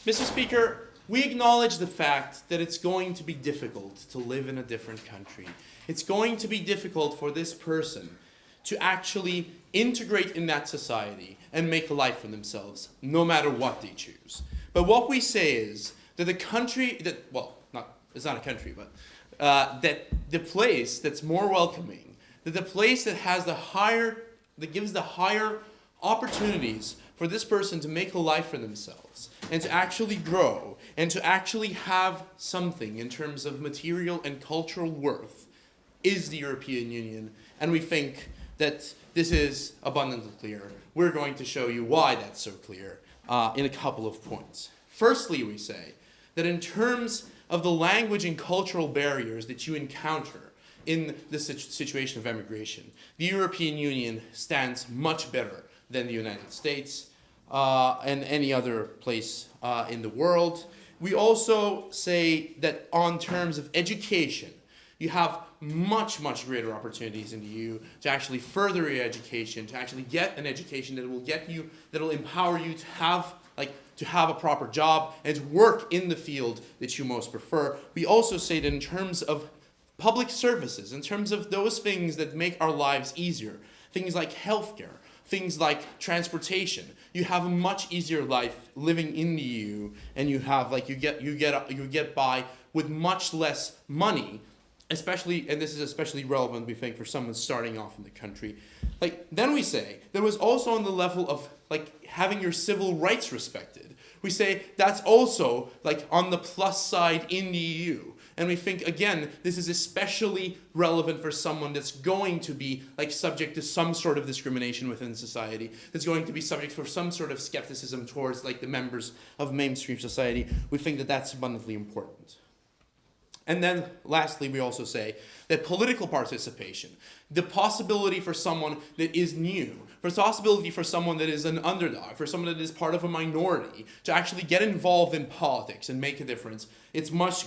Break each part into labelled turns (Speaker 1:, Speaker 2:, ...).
Speaker 1: Mr. Speaker, we acknowledge the fact that it's going to be difficult to live in a different country. It's going to be difficult for this person to actually integrate in that society and make a life for themselves, no matter what they choose. But what we say is that the country that, well, it's not a country, but that the place that's more welcoming, that the place that has that gives the higher opportunities for this person to make a life for themselves and to actually grow and to actually have something in terms of material and cultural worth is the European Union. And we think that this is abundantly clear. We're going to show you why that's so clear in a couple of points. Firstly, we say that in terms of the language and cultural barriers that you encounter in this situation of emigration, the European Union stands much better than the United States and any other place in the world. We also say that on terms of education, you have much greater opportunities in the EU to actually further your education, to actually get an education that will empower you to have a proper job and to work in the field that you most prefer. We also say that in terms of public services, in terms of those things that make our lives easier, things like healthcare, things like transportation, you have a much easier life living in the EU, and you get by with much less money, especially, and this is especially relevant, we think, for someone starting off in the country. Then we say there was also on the level of having your civil rights respected. We say that's also on the plus side in the EU. And we think, again, this is especially relevant for someone that's going to be subject to some sort of discrimination within society, that's going to be subject for some sort of skepticism towards the members of mainstream society. We think that that's abundantly important. And then lastly, we also say that political participation, the possibility for someone that is new, for the possibility for someone that is an underdog, for someone that is part of a minority, to actually get involved in politics and make a difference, is much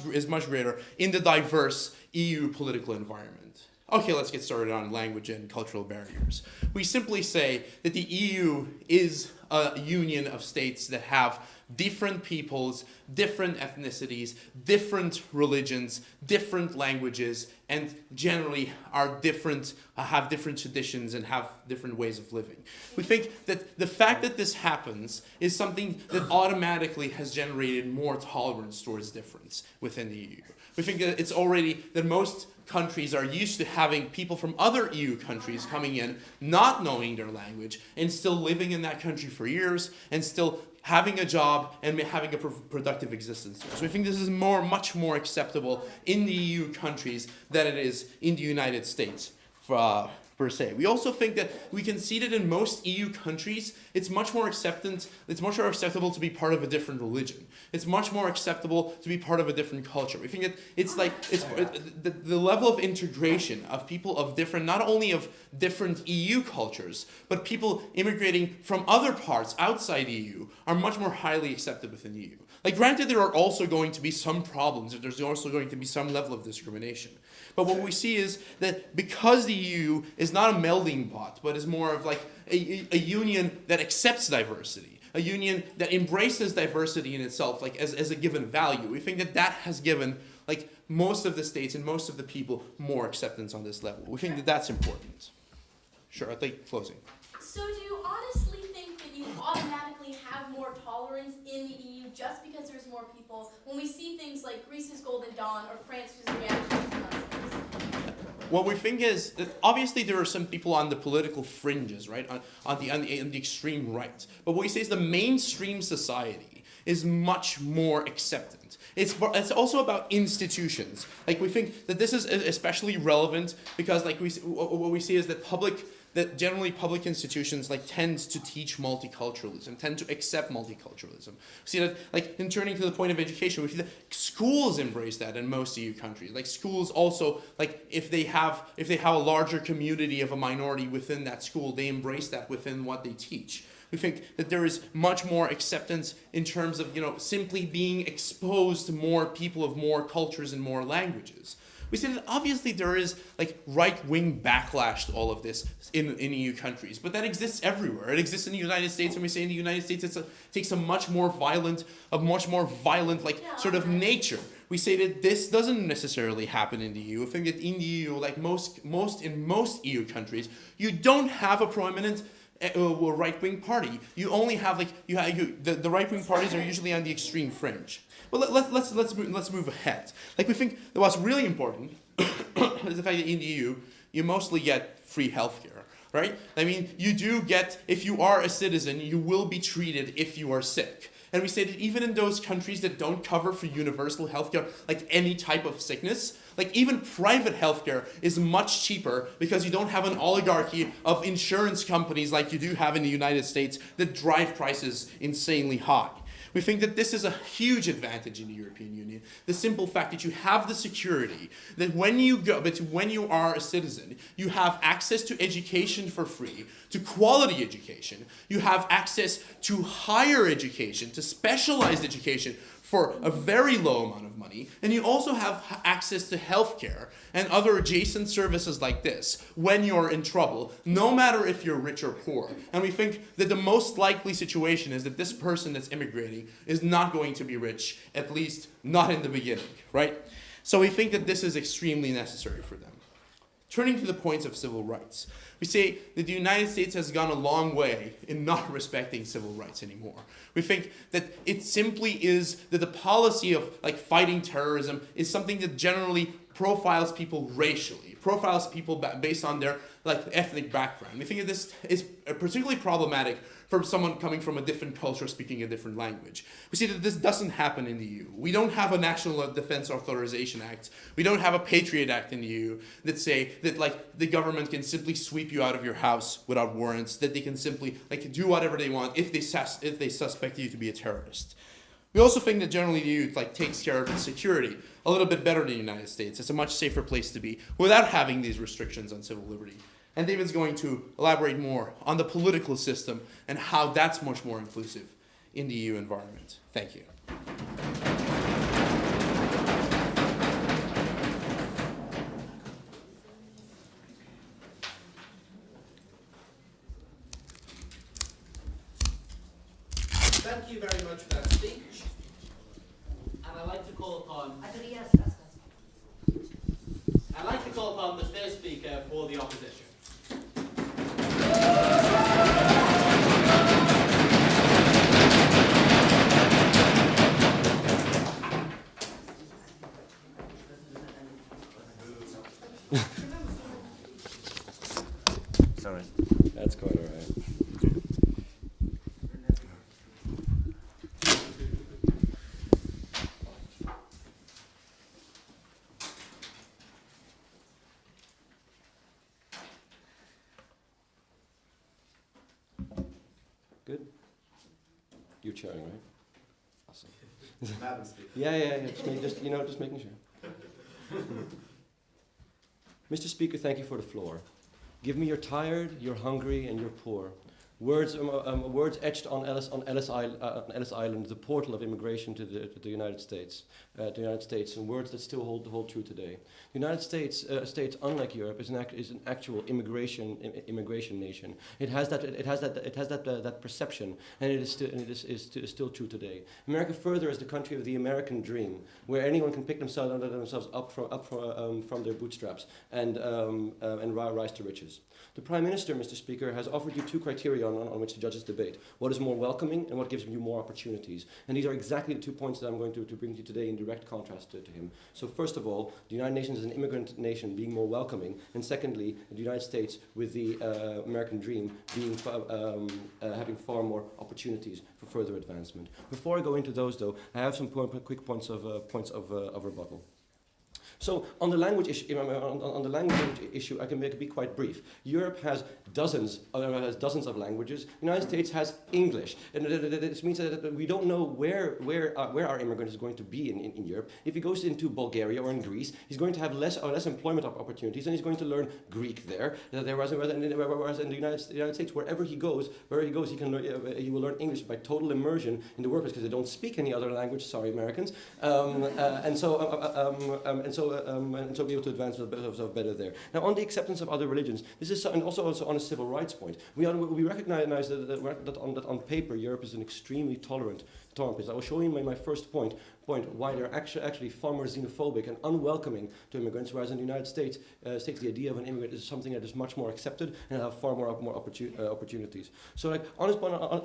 Speaker 1: greater in the diverse EU political environment. Okay, let's get started on language and cultural barriers. We simply say that the EU is a union of states that have different peoples, different ethnicities, different religions, different languages, and generally are different, have different traditions and have different ways of living. We think that the fact that this happens is something that automatically has generated more tolerance towards difference within the EU. We think that it's already that most countries are used to having people from other EU countries coming in, not knowing their language, and still living in that country for years, and still having a job and having a productive existence there. So we think this is much more acceptable in the EU countries than it is in the United States per se. We also think that we can see that in most EU countries, it's much more acceptable to be part of a different religion. It's much more acceptable to be part of a different culture. We think that the level of integration of people of different, not only of different EU cultures, but people immigrating from other parts outside the EU are much more highly accepted within the EU. Granted, there are also going to be some problems, and there's also going to be some level of discrimination. But what we see is that because the EU is not a melding pot, but is more of a union that accepts diversity, a union that embraces diversity in itself as a given value, we think that has given most of the states and most of the people more acceptance on this level. We think that that's important. Sure, I think closing.
Speaker 2: So do you honestly think that you automatically have more tolerance in the EU just because there's more people when we see things like Greece's Golden Dawn or France's reaction to Nazis?
Speaker 1: What we think is that obviously there are some people on the political fringes, right, on the extreme right. But what we say is the mainstream society is much more acceptant. It's also about institutions. We think that this is especially relevant because what we see is that generally public institutions tend to teach multiculturalism, tend to accept multiculturalism. We see that in turning to the point of education, we see that schools embrace that in most EU countries. Schools also, if they have a larger community of a minority within that school, they embrace that within what they teach. We think that there is much more acceptance in terms of simply being exposed to more people of more cultures and more languages. We say that obviously there is like right-wing backlash to all of this in EU countries, but that exists everywhere. It exists in the United States, and we say in the United States it takes a much more violent like sort of nature. We say that this doesn't necessarily happen in the EU. I think that in the EU, like most EU countries, you don't have a prominent right-wing party. You only have the right-wing parties are usually on the extreme fringe. But let's move ahead. Like, we think that what's really important is the fact that in the EU you mostly get free healthcare, right? I mean, you do get, if you are a citizen, you will be treated if you are sick. And we say that even in those countries that don't cover for universal healthcare, like any type of sickness, like even private healthcare is much cheaper because you don't have an oligarchy of insurance companies like you do have in the United States that drive prices insanely high. We think that this is a huge advantage in the European Union. The simple fact that you have the security that when you are a citizen, you have access to education for free, to quality education. You have access to higher education, to specialized education for a very low amount of money. And you also have access to healthcare and other adjacent services like this when you're in trouble, no matter if you're rich or poor. And we think that the most likely situation is that this person that's immigrating is not going to be rich, at least not in the beginning, right? So we think that this is extremely necessary for them. Turning to the points of civil rights, we say that the United States has gone a long way in not respecting civil rights anymore. We think that it simply is that the policy of like fighting terrorism is something that generally profiles people racially, profiles people based on their like ethnic background. We think that this is particularly problematic for someone coming from a different culture speaking a different language. We see that this doesn't happen in the EU. We don't have a National Defense Authorization Act. We don't have a Patriot Act in the EU that say that like the government can simply sweep you out of your house without warrants, that they can simply like do whatever they want if they suspect you to be a terrorist. We also think that generally the EU like takes care of its security a little bit better than the United States. It's a much safer place to be without having these restrictions on civil liberty. And David's going to elaborate more on the political system and how that's much more inclusive in the EU environment. Thank you.
Speaker 3: Thank you very much for that speech. And I'd like to call upon the first speaker for the opposition.
Speaker 4: Sorry. That's quite all right. Good? You're chairing, right? Awesome. Yeah. Just making sure. Mr. Speaker, thank you for the floor. Give me you're tired, you're hungry, and you're poor. Words etched on Ellis Island, the portal of immigration to the United States, and words that still hold true today. The United States, unlike Europe, is an actual immigration nation. It has that perception, and it is still true today. America further is the country of the American dream, where anyone can pick themselves up from their bootstraps and rise to riches. The Prime Minister, Mr. Speaker, has offered you two criteria on which to judge this debate. What is more welcoming and what gives you more opportunities. And these are exactly the 2 points that I'm going to bring to you today in direct contrast to him. So first of all, the United Nations is an immigrant nation being more welcoming. And secondly, the United States with the American dream being having far more opportunities for further advancement. Before I go into those though, I have some quick points of rebuttal. So on the language issue, I can be quite brief. Europe has dozens of languages. The United States has English, and this means that we don't know where our immigrant is going to be in Europe. If he goes into Bulgaria or in Greece, he's going to have less employment opportunities, and he's going to learn Greek there. Whereas in the United States, wherever he goes, he will learn English by total immersion in the workplace because they don't speak any other language. Sorry, Americans. And so so be able to advance ourselves better there. Now, on the acceptance of other religions, this is and also on a civil rights point. We recognize that on paper Europe is an extremely tolerant place. I will show you my first point why they're actually far more xenophobic and unwelcoming to immigrants, whereas in the United States, the idea of an immigrant is something that is much more accepted and have far more opportunities. So, like on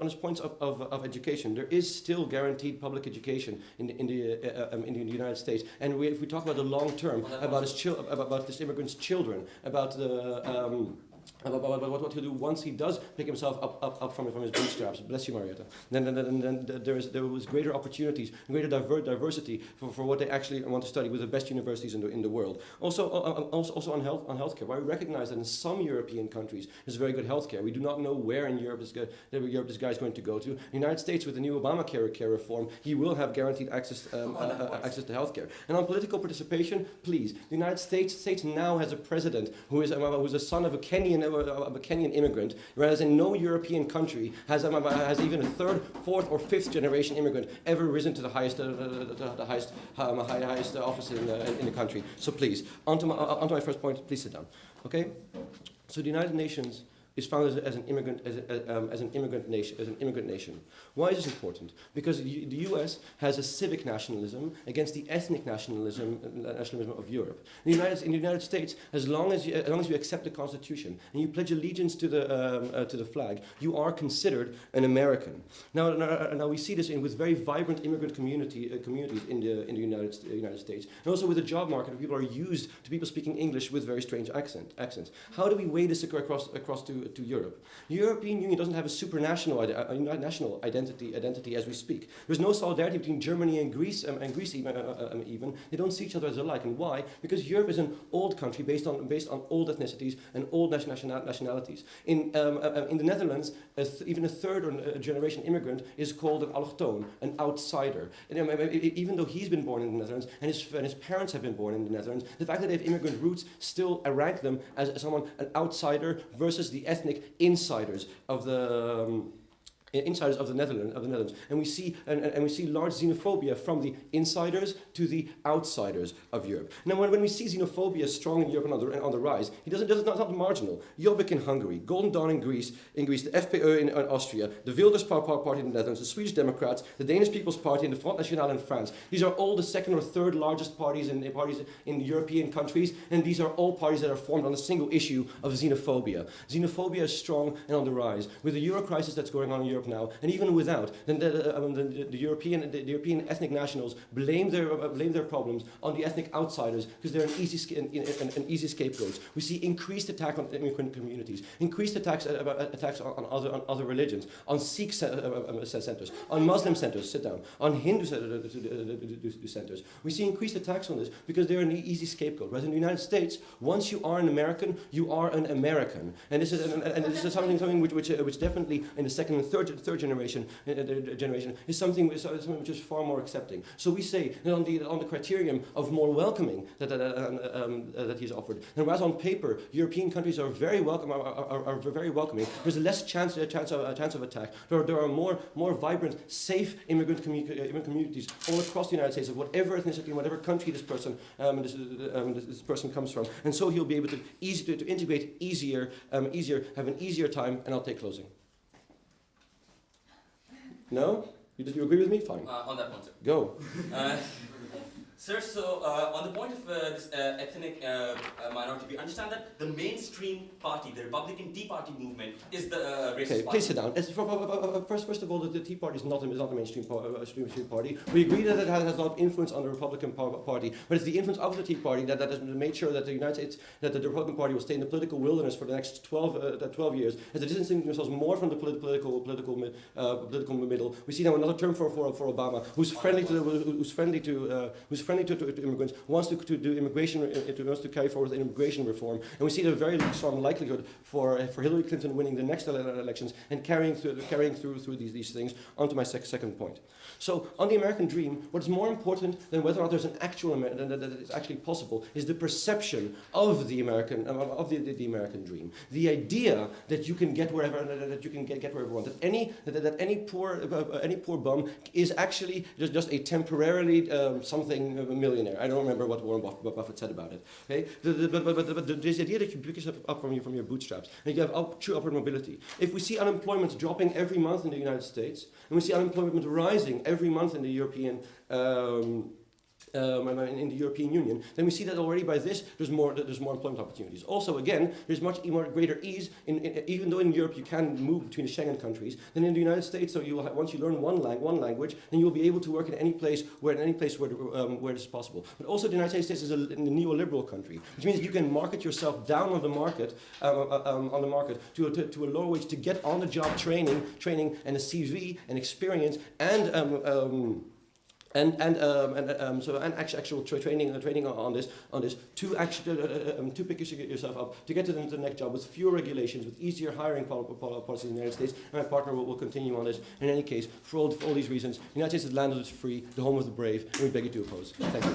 Speaker 4: his points of education, there is still guaranteed public education in the United States. And if we talk about the long term, about this immigrant's children, about the about what he'll do once he does pick himself up from his bootstraps. Bless you, Marietta. Then there was greater opportunities, greater diversity for what they actually want to study with the best universities in the world. Also on healthcare, why we recognize that in some European countries there's very good healthcare. We do not know where in Europe this guy is going to go to. The United States, with the new Obamacare reform, he will have guaranteed access to healthcare. And on political participation, please, the United States now has a president who is a son of a Kenyan immigrant, whereas in no European country has even a third, fourth, or fifth generation immigrant ever risen to the highest office in the country. So please, onto my first point. Please sit down. Okay. So the United Nations is founded as an immigrant nation. Why is this important? Because the U.S. has a civic nationalism against the ethnic nationalism of Europe. In the United States, as long as you accept the Constitution and you pledge allegiance to the flag, you are considered an American. Now we see this with very vibrant immigrant communities in the United States, and also with the job market, where people are used to people speaking English with very strange accents. How do we weigh this across to Europe? The European Union doesn't have a supranational national identity as we speak. There's no solidarity between Germany and Greece even. They don't see each other as alike. And why? Because Europe is an old country based on old ethnicities and old nationalities. In the Netherlands, even a third generation immigrant is called an allochtoon, an outsider. And, even though he's been born in the Netherlands and his parents have been born in the Netherlands, the fact that they have immigrant roots still rank them as an outsider versus the ethnic insiders of the Netherlands, and we see large xenophobia from the insiders to the outsiders of Europe. Now, when we see xenophobia strong in Europe and on the rise, it's not marginal. Jobbik in Hungary, Golden Dawn in Greece, the FPÖ in Austria, the Wilders Party in the Netherlands, the Swedish Democrats, the Danish People's Party, and the Front National in France. These are all the second or third largest parties in European countries, and these are all parties that are formed on a single issue of xenophobia. Xenophobia is strong and on the rise. With the Euro crisis that's going on in Europe now, and even without, then the European ethnic nationals blame their problems on the ethnic outsiders because they're an easy scapegoats. We see increased attack on immigrant communities, increased attacks on other religions, on Sikh centers, on Muslim centers, on Hindu centers. We see increased attacks on this because they're an easy scapegoat. Whereas in the United States, once you are an American, you are an American, and this is something which definitely in the second and third generation is something which is far more accepting. So we say that on the criterion of more welcoming that he's offered, and whereas on paper European countries are very welcoming, there's less chance of attack. There are more vibrant, safe immigrant communities all across the United States of whatever ethnicity and whatever country this person comes from, and so he'll be able to integrate easier, have an easier time. And I'll take closing. No? You agree with me? Fine.
Speaker 5: On that point, sir.
Speaker 4: Go.
Speaker 5: Sir, so on the point of this ethnic minority, we understand that the mainstream party, the Republican Tea Party movement, is the racist party.
Speaker 4: Please sit down. First of all, the Tea Party is not the mainstream party. We agree that it has a lot of influence on the Republican Party, but it's the influence of the Tea Party that has made sure that the United States, that the Republican Party will stay in the political wilderness for the next 12 years, as they distancing themselves more from the political middle. We see now another term for Obama, who's friendly to immigrants, wants to do immigration, wants to carry forward immigration reform, and we see the very strong likelihood for Hillary Clinton winning the next elections and carrying through these things. Onto my second point. So on the American dream, what is more important than whether or not there's an actual that it's actually possible is the perception of the American dream, the idea that you can get wherever you want, that any poor bum is actually just a temporarily something a millionaire. I don't remember what Warren Buffett said about it. Okay, but there's the idea that you pick yourself up from your bootstraps and you have true upward mobility. If we see unemployment dropping every month in the United States, and we see unemployment rising every month in the European in the European Union, then we see that already by this there's more employment opportunities. Also, again, there's much more greater ease even though in Europe you can move between the Schengen countries, then in the United States, so you will once you learn one language, then you'll be able to work in any place where this is possible. But also, the United States is a neoliberal country, which means you can market yourself down on the market to a lower wage to get on the job training and a CV and experience and actual training on this to actually to pick yourself up to get to the next job with fewer regulations, with easier hiring policies in the United States. And my partner will continue on this. In any case, for all these reasons, the United States is the land that is free, the home of the brave, and we beg you to oppose. Thank you.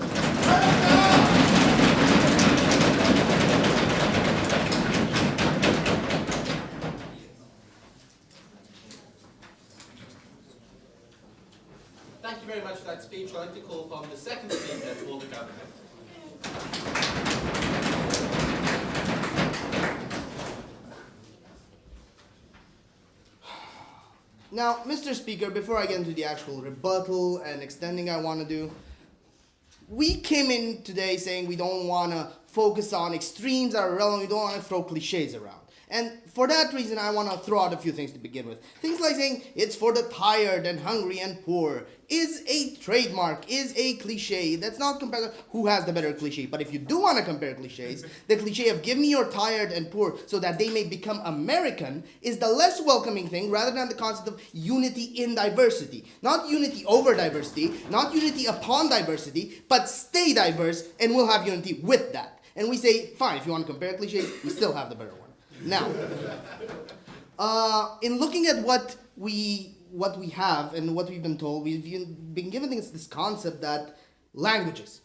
Speaker 3: Thank you very much for that speech. I'd like to call upon the second speaker to hold the government.
Speaker 6: Now, Mr. Speaker, before I get into the actual rebuttal and extending I want to do, we came in today saying we don't want to focus on extremes that are relevant, we don't want to throw cliches around. And for that reason, I want to throw out a few things to begin with. Things like saying it's for the tired and hungry and poor is a trademark, is a cliche. That's not compared to who has the better cliche. But if you do want to compare cliches, the cliche of give me your tired and poor so that they may become American is the less welcoming thing rather than the concept of unity in diversity. Not unity over diversity, not unity upon diversity, but stay diverse and we'll have unity with that. And we say, fine, if you want to compare cliches, we still have the better one. Now, in looking at what we have and what we've been told, we've been given this concept that languages.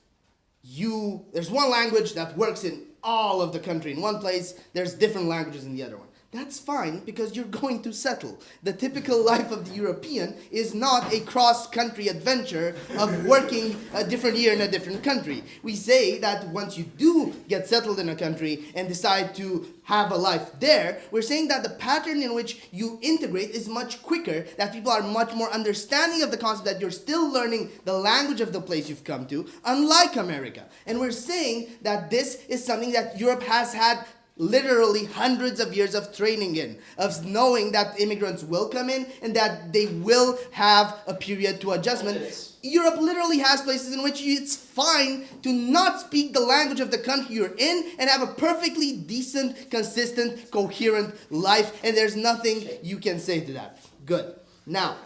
Speaker 6: There's one language that works in all of the country in one place, there's different languages in the other one. That's fine because you're going to settle. The typical life of the European is not a cross-country adventure of working a different year in a different country. We say that once you do get settled in a country and decide to have a life there, we're saying that the pattern in which you integrate is much quicker, that people are much more understanding of the concept that you're still learning the language of the place you've come to, unlike America. And we're saying that this is something that Europe has had literally hundreds of years of training in, of knowing that immigrants will come in and that they will have a period to adjustment. Europe literally has places in which it's fine to not speak the language of the country you're in and have a perfectly decent, consistent, coherent life, and there's nothing you can say to that. Good. Now,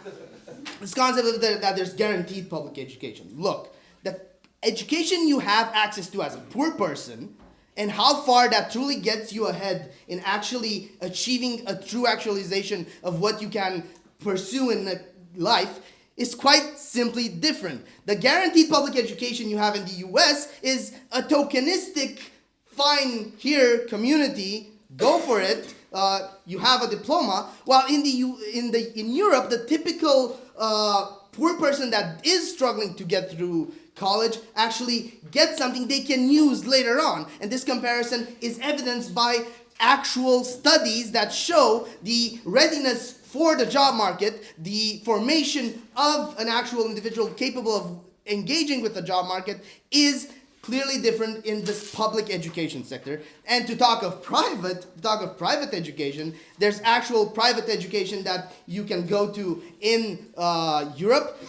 Speaker 6: this concept of that there's guaranteed public education. Look, the education you have access to as a poor person and how far that truly gets you ahead in actually achieving a true actualization of what you can pursue in life is quite simply different. The guaranteed public education you have in the US is a tokenistic, fine here community, go for it, you have a diploma, while in Europe, the typical poor person that is struggling to get through college actually gets something they can use later on. And this comparison is evidenced by actual studies that show the readiness for the job market, the formation of an actual individual capable of engaging with the job market is clearly different in this public education sector. And to talk of private education, there's actual private education that you can go to in Europe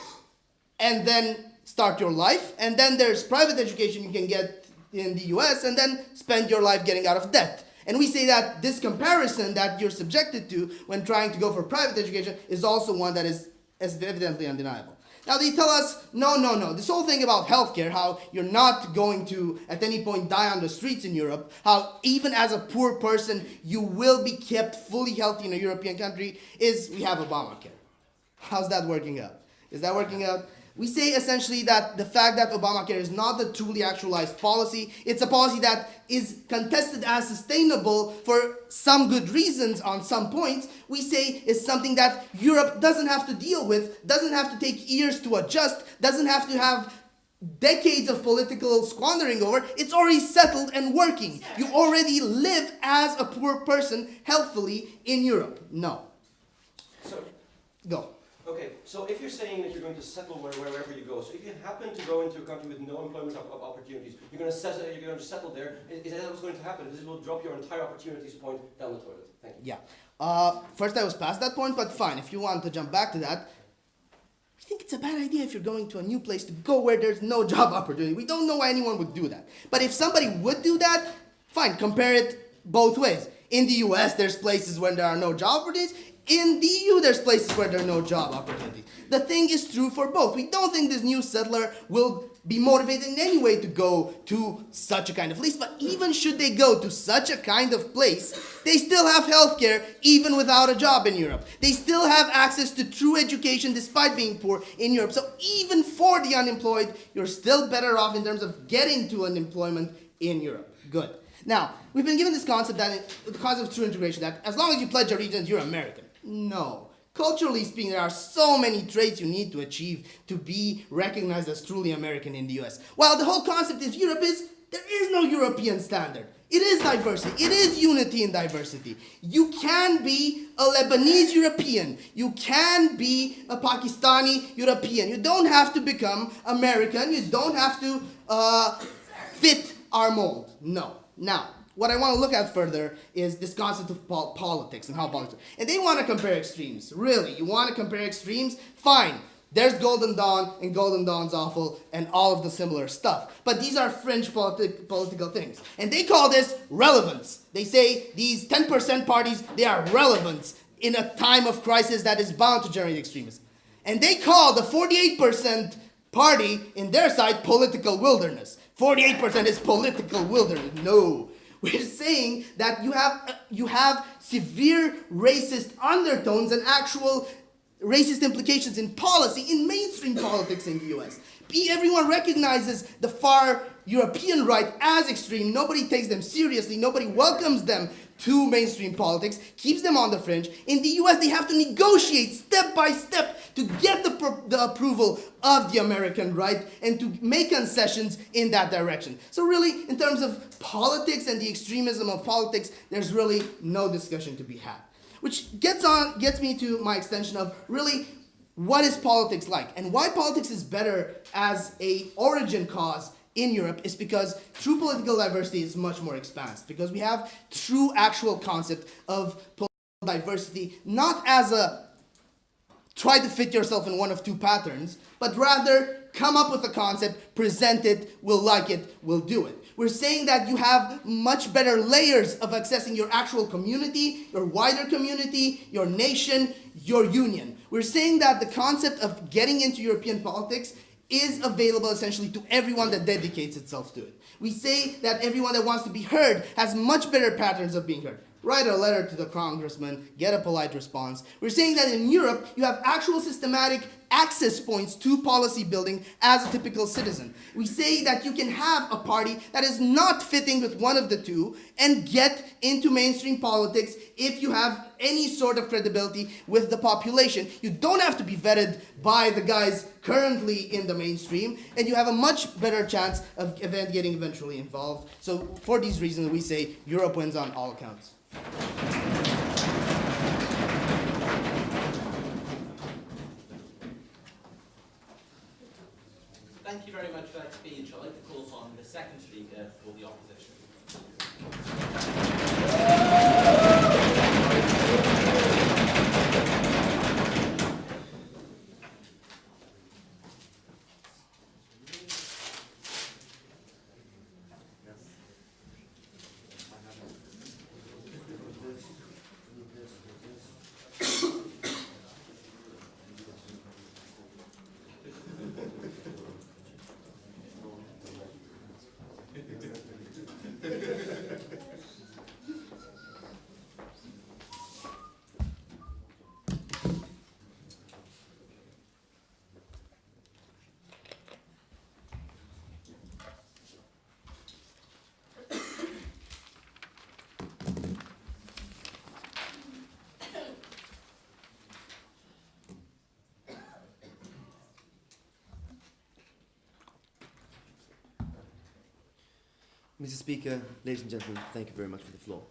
Speaker 6: and then start your life, and then there's private education you can get in the US and then spend your life getting out of debt. And we say that this comparison that you're subjected to when trying to go for private education is also one that is evidently undeniable. Now they tell us, no, this whole thing about healthcare, how you're not going to at any point die on the streets in Europe, how even as a poor person you will be kept fully healthy in a European country, is we have Obamacare. How's that working out? Is that working out? We say essentially that the fact that Obamacare is not a truly actualized policy, it's a policy that is contested as sustainable for some good reasons on some points, we say is something that Europe doesn't have to deal with, doesn't have to take years to adjust, doesn't have to have decades of political squandering over, it's already settled and working. You already live as a poor person healthfully in Europe. No.
Speaker 4: So,
Speaker 6: Go.
Speaker 4: okay, so if you're saying that you're going to settle wherever you go, so if you happen to go into a country with no employment opportunities, you're going to settle there, is that what's going to happen? This will drop your entire opportunities point down the toilet. Thank you.
Speaker 6: Yeah. First I was past that point, but fine. If you want to jump back to that, I think it's a bad idea if you're going to a new place to go where there's no job opportunity. We don't know why anyone would do that. But if somebody would do that, fine, compare it both ways. In the US, there's places where there are no job opportunities. In the EU, there's places where there are no job opportunities. The thing is true for both. We don't think this new settler will be motivated in any way to go to such a kind of place, but even should they go to such a kind of place, they still have healthcare even without a job in Europe. They still have access to true education despite being poor in Europe. So even for the unemployed, you're still better off in terms of getting to unemployment in Europe. Good. Now, we've been given this concept the concept of true integration, that as long as you pledge allegiance, you're American. No. Culturally speaking, there are so many traits you need to achieve to be recognized as truly American in the US. While the whole concept of Europe is, there is no European standard. It is diversity. It is unity in diversity. You can be a Lebanese European. You can be a Pakistani European. You don't have to become American. You don't have to fit our mold. No. Now, what I want to look at further is this concept of politics and how politics. And they want to compare extremes. Really, you want to compare extremes? Fine. There's Golden Dawn, and Golden Dawn's awful, and all of the similar stuff. But these are fringe political things. And they call this relevance. They say these 10% parties, they are relevant in a time of crisis that is bound to generate extremism. And they call the 48% party, in their side, political wilderness. 48% is political wilderness. No. We're saying that you have severe racist undertones and actual racist implications in policy, in mainstream politics in the US. Everyone recognizes the far European right as extreme. Nobody takes them seriously. Nobody welcomes them to mainstream politics, keeps them on the fringe. In the US, they have to negotiate step by step to get the approval of the American right and to make concessions in that direction. So really, in terms of politics and the extremism of politics, there's really no discussion to be had. Which gets me to my extension of really what is politics like and why politics is better as a origin cause in Europe is because true political diversity is much more expansive, because we have true actual concept of political diversity not as a try to fit yourself in one of two patterns, but rather come up with a concept, present it, we'll like it, we'll do it. We're saying that you have much better layers of accessing your actual community, your wider community, your nation, your union. We're saying that the concept of getting into European politics is available essentially to everyone that dedicates itself to it. We say that everyone that wants to be heard has much better patterns of being heard. Write a letter to the congressman, get a polite response. We're saying that in Europe, you have actual systematic access points to policy building as a typical citizen. We say that you can have a party that is not fitting with one of the two and get into mainstream politics if you have any sort of credibility with the population. You don't have to be vetted by the guys currently in the mainstream, and you have a much better chance of getting eventually involved. So for these reasons, we say Europe wins on all accounts.
Speaker 3: Thank you very much for that speech. I'd like to call upon the second speaker for the opposition.
Speaker 7: Mr. Speaker, ladies and gentlemen, thank you very much for the floor.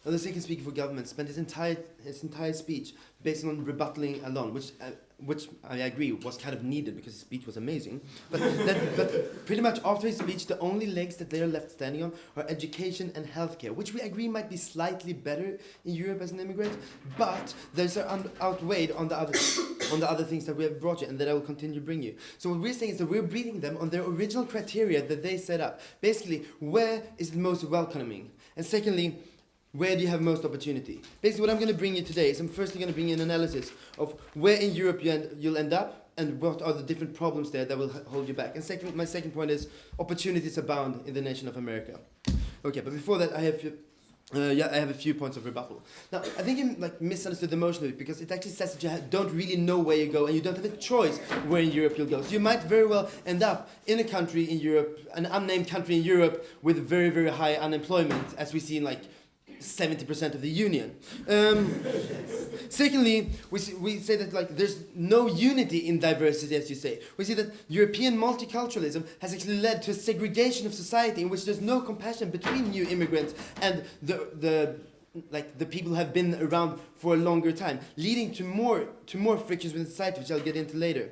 Speaker 7: Now, the second speaker for government spent his entire speech based on rebuttaling alone, which I agree was kind of needed because his speech was amazing. But pretty much after his speech, the only legs that they are left standing on are education and healthcare, which we agree might be slightly better in Europe as an immigrant, but those are outweighed on the other things that we have brought you and that I will continue to bring you. So what we're saying is that we're breeding them on their original criteria that they set up. Basically, where is the most welcoming? And secondly, where do you have most opportunity? Basically, what I'm going to bring you today is I'm firstly going to bring you an analysis of where in Europe you'll end up and what are the different problems there that will hold you back. And my second point is opportunities abound in the nation of America. Okay, but before that, I have a few points of rebuttal. Now, I think you misunderstood the motion of it because it actually says that you don't really know where you go and you don't have a choice where in Europe you'll go. So you might very well end up in a country in Europe, an unnamed country in Europe with very, very high unemployment, as we see in 70% of the union. Secondly, we say that there's no unity in diversity, as you say. We see that European multiculturalism has actually led to a segregation of society in which there's no compassion between new immigrants and the people who have been around for a longer time, leading to more frictions within society, which I'll get into later.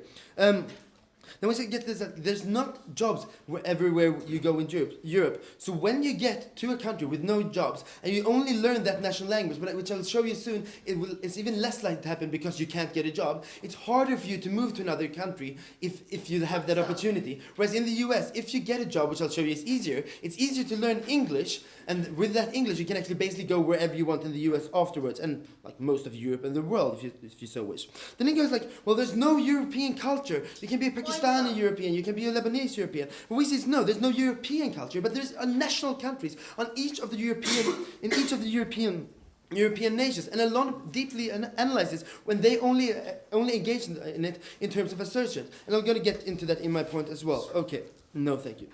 Speaker 7: Then we get this, that there's not jobs everywhere you go in Europe. So when you get to a country with no jobs and you only learn that national language, which I'll show you soon, it's even less likely to happen because you can't get a job. It's harder for you to move to another country if you have that opportunity. Whereas in the US, if you get a job, which I'll show you is easier, it's easier to learn English, and with that English you can actually basically go wherever you want in the US afterwards, and most of Europe and the world if you so wish. Then it goes well, there's no European culture. You can be a Pakistani European, you can be a Lebanese European. What we say is no, there's no European culture, but there's national countries in each of the European nations, and Alon deeply analyzes when they only engage in it in terms of assertions. And I'm going to get into that in my point as well. Okay, no thank you.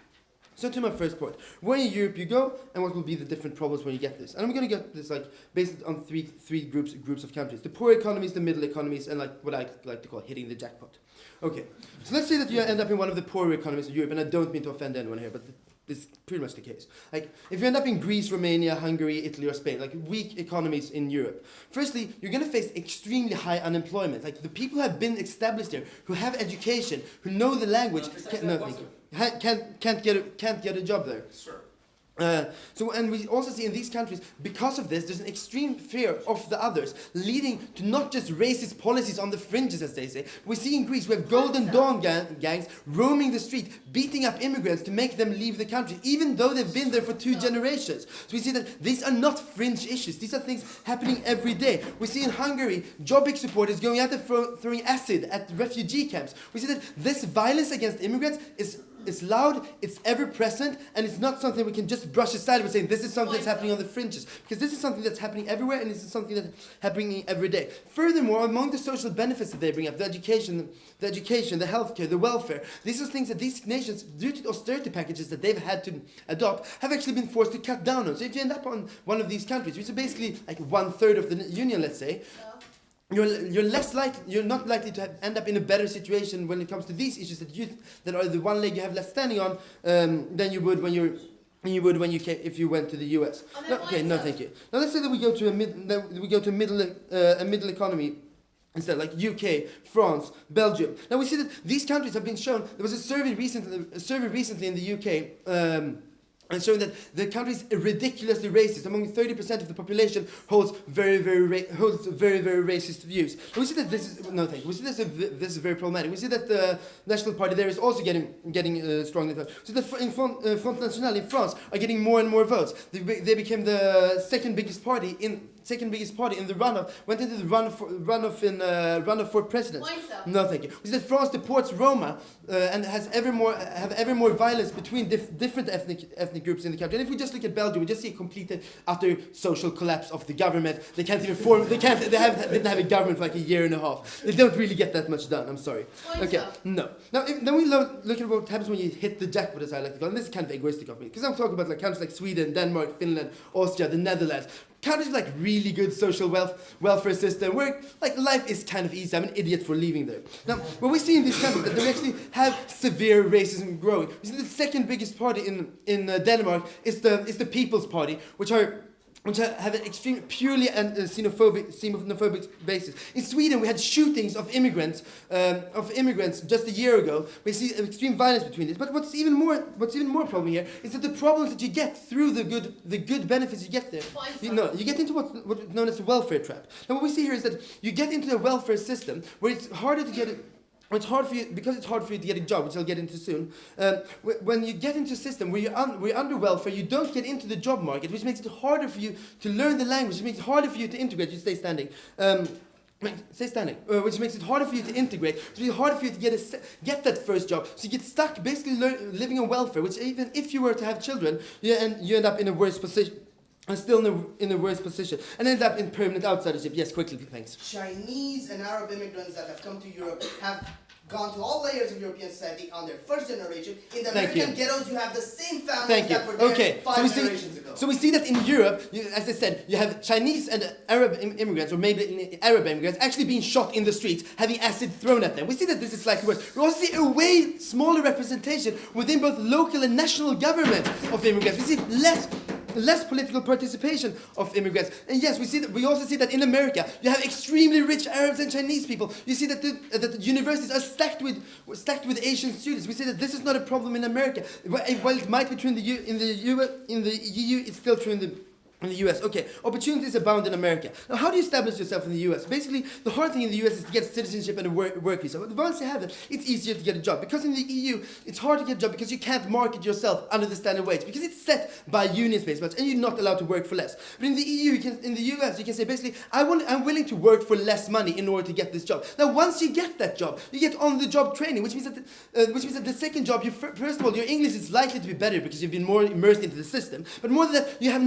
Speaker 7: So to my first point, where in Europe you go and what will be the different problems when you get this. And I'm going to get this based on three groups of countries. The poor economies, the middle economies, and what I like to call hitting the jackpot. Okay, so let's say that you end up in one of the poorer economies of Europe, and I don't mean to offend anyone here, but this is pretty much the case. If you end up in Greece, Romania, Hungary, Italy, or Spain, weak economies in Europe, firstly, you're going to face extremely high unemployment. The people who have been established there, who have education, who know the language, can't get a job there.
Speaker 3: Sure.
Speaker 7: And we also see in these countries, because of this, there's an extreme fear of the others, leading to not just racist policies on the fringes, as they say. We see in Greece, we have Golden Dawn gangs roaming the street, beating up immigrants to make them leave the country, even though they've been there for 2 generations. So we see that these are not fringe issues. These are things happening every day. We see in Hungary, Jobbik supporters going out there throwing acid at refugee camps. We see that this violence against immigrants is loud, it's ever present, and it's not something we can just brush aside with saying this is something that's happening on the fringes, because this is something that's happening everywhere, and this is something that's happening every day. Furthermore, among the social benefits that they bring up, the education, the healthcare, the welfare, these are things that these nations, due to austerity packages that they've had to adopt, have actually been forced to cut down on. So if you end up on one of these countries, which is basically 1/3 of the union, let's say, you're not likely to end up in a better situation when it comes to these issues that are the one leg you have left standing on than you would if you went to the US. No, thank you. Now let's say that we go to a middle economy instead, like UK, France, Belgium. Now we see that these countries have been shown. There was a survey recently in the UK. And showing that the country is ridiculously racist. Among 30% of the population holds very, very racist views. And we see that this is very problematic. We see that the National Party there is also getting strongly voted. So the Front National in France are getting more and more votes. They became the second biggest party in the runoff. Went into the runoff for president.
Speaker 2: Why so?
Speaker 7: No, thank you. We see that France deports Roma and have ever more violence between different ethnic groups in the country. And if we just look at Belgium, we just see a complete and utter social collapse of the government. They can't even form. They didn't have a government for a year and a half. They don't really get that much done. I'm sorry. Okay, no. Now then we look at what happens when you hit the jackpot, as I like to call it. And this is kind of egoistic of me, because I'm talking about countries like Sweden, Denmark, Finland, Austria, the Netherlands. countries with like really good social welfare system where like life is kind of easy. I'm an idiot for leaving there. Now, what we see in these countries that they actually have severe racism growing. We see the second biggest party in Denmark is the People's Party, which have an extreme purely xenophobic basis. In Sweden, we had shootings of immigrants just a year ago. We see extreme violence between this. But what's even more problem here is that the problems that you get through the good benefits you get there. You get into what's known as the welfare trap. Now what we see here is that you get into a welfare system where it's harder to get it. It's hard for you because it's hard for you to get a job, which I'll get into soon. When you get into a system where you're under welfare, you don't get into the job market, which makes it harder for you to learn the language. Which makes it harder for you to integrate. You stay standing. Which makes it harder for you to integrate. It's really harder for you to get that first job. So you get stuck basically living on welfare. Which even if you were to have children, you end up in a worse position. And still in a worse position, and end up in permanent outsidership. Yes, quickly, thanks.
Speaker 6: Chinese and Arab immigrants that have come to Europe have gone to all layers of European society on their first generation. In the American ghettos, you have the same families that were there 5 generations ago.
Speaker 7: So we see that in Europe, as I said, you have Chinese and Arab immigrants, or maybe Arab immigrants, actually being shot in the streets, having acid thrown at them. We see that this is slightly worse. We also see a way smaller representation within both local and national government of immigrants. We see less political participation of immigrants. And yes, we also see that in America, you have extremely rich Arabs and Chinese people. You see that the universities are stacked with Asian students. We see that this is not a problem in America. While it might be true in the EU, it's still true in the US. Okay, opportunities abound in America. Now, how do you establish yourself in the US? Basically, the hard thing in the US is to get citizenship and a work visa. But once you have it, it's easier to get a job. Because in the EU, it's hard to get a job because you can't market yourself under the standard wage. Because it's set by unions-based wage, and you're not allowed to work for less. But in the EU, in the US, you can say basically, I'm willing to work for less money in order to get this job. Now, once you get that job, you get on-the-job training, which means that the second job, first of all, your English is likely to be better because you've been more immersed into the system. But more than that, you have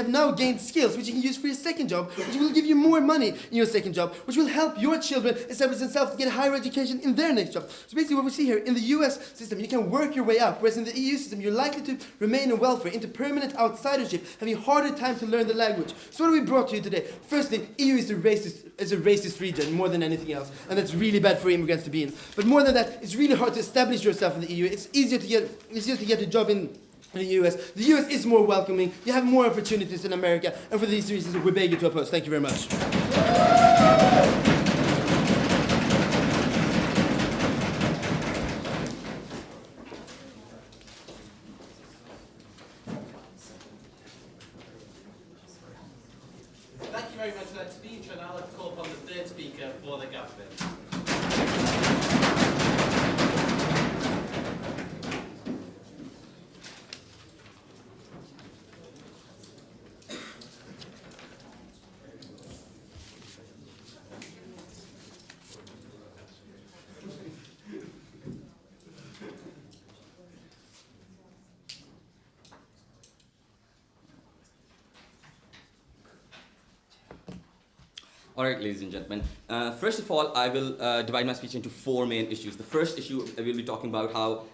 Speaker 7: now gained skills which you can use for your second job, which will give you more money in your second job, which will help your children establish themselves to get a higher education in their next job. So basically what we see here, in the US system, you can work your way up, whereas in the EU system, you're likely to remain in welfare, into permanent outsidership, having a harder time to learn the language. So what have we brought to you today? Firstly, EU is a racist region more than anything else, and that's really bad for immigrants to be in. But more than that, it's really hard to establish yourself in the EU. It's easier to get a job in the US. The US is more welcoming. You have more opportunities in America. And for these reasons, we beg you to oppose. Thank you very much.
Speaker 3: Thank you very much for that speech, and I'll call upon the third speaker for the government.
Speaker 5: All right, ladies and gentlemen. First of all, I will divide my speech into 4 main issues. The first issue, we'll be talking about how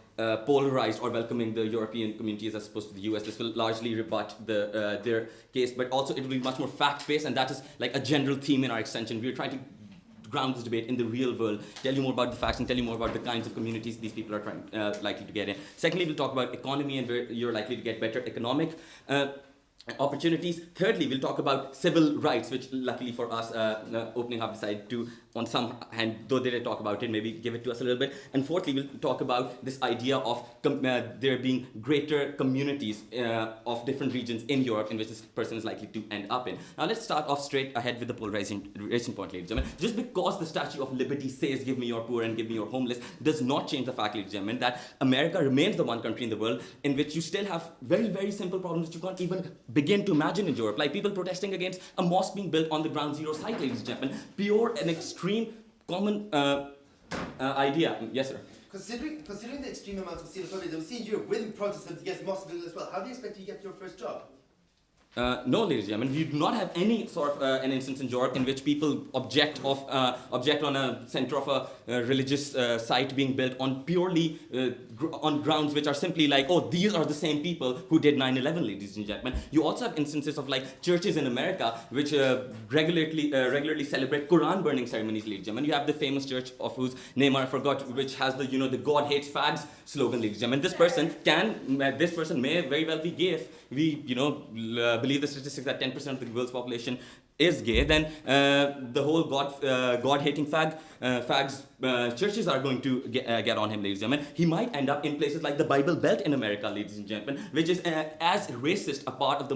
Speaker 5: polarized or welcoming the European communities as opposed to the US. This will largely rebut their case, but also it will be much more fact-based, and that is like a general theme in our extension. We're trying to ground this debate in the real world, tell you more about the facts and tell you more about the kinds of communities these people are likely to get in. Secondly, we'll talk about economy and where you're likely to get better economic opportunities. Thirdly, we'll talk about civil rights, which luckily for us, opening up decided to, on some hand, though they did talk about it, maybe give it to us a little bit. And fourthly, we'll talk about this idea of there being greater communities of different regions in Europe in which this person is likely to end up in. Now let's start off straight ahead with the polarization point, ladies and gentlemen. Just because the Statue of Liberty says give me your poor and give me your homeless does not change the fact, ladies and gentlemen, that America remains the one country in the world in which you still have very, very simple problems that you can't even begin to imagine in Europe, like people protesting against a mosque being built on the ground zero site, ladies and gentlemen. Pure and extreme common idea. Yes, sir.
Speaker 6: Considering the extreme amounts of xenophobia that we see in Europe with protests against mosques as well, how do you expect to get your first job?
Speaker 5: No, ladies and gentlemen, we do not have any sort of an instance in Europe in which people object on a center of a religious site being built on purely on grounds which are simply like, oh, these are the same people who did 9/11, ladies and gentlemen. You also have instances of like churches in America which regularly celebrate Quran burning ceremonies, ladies and gentlemen. You have the famous church of whose name I forgot, which has the the God hates fags slogan, ladies and gentlemen. This person may very well be gay if we believe the statistics that 10% of the world's population is gay, then the whole God-hating fags churches are going to get on him, ladies and gentlemen. He might end up in places like the Bible Belt in America, ladies and gentlemen, which is as racist a part of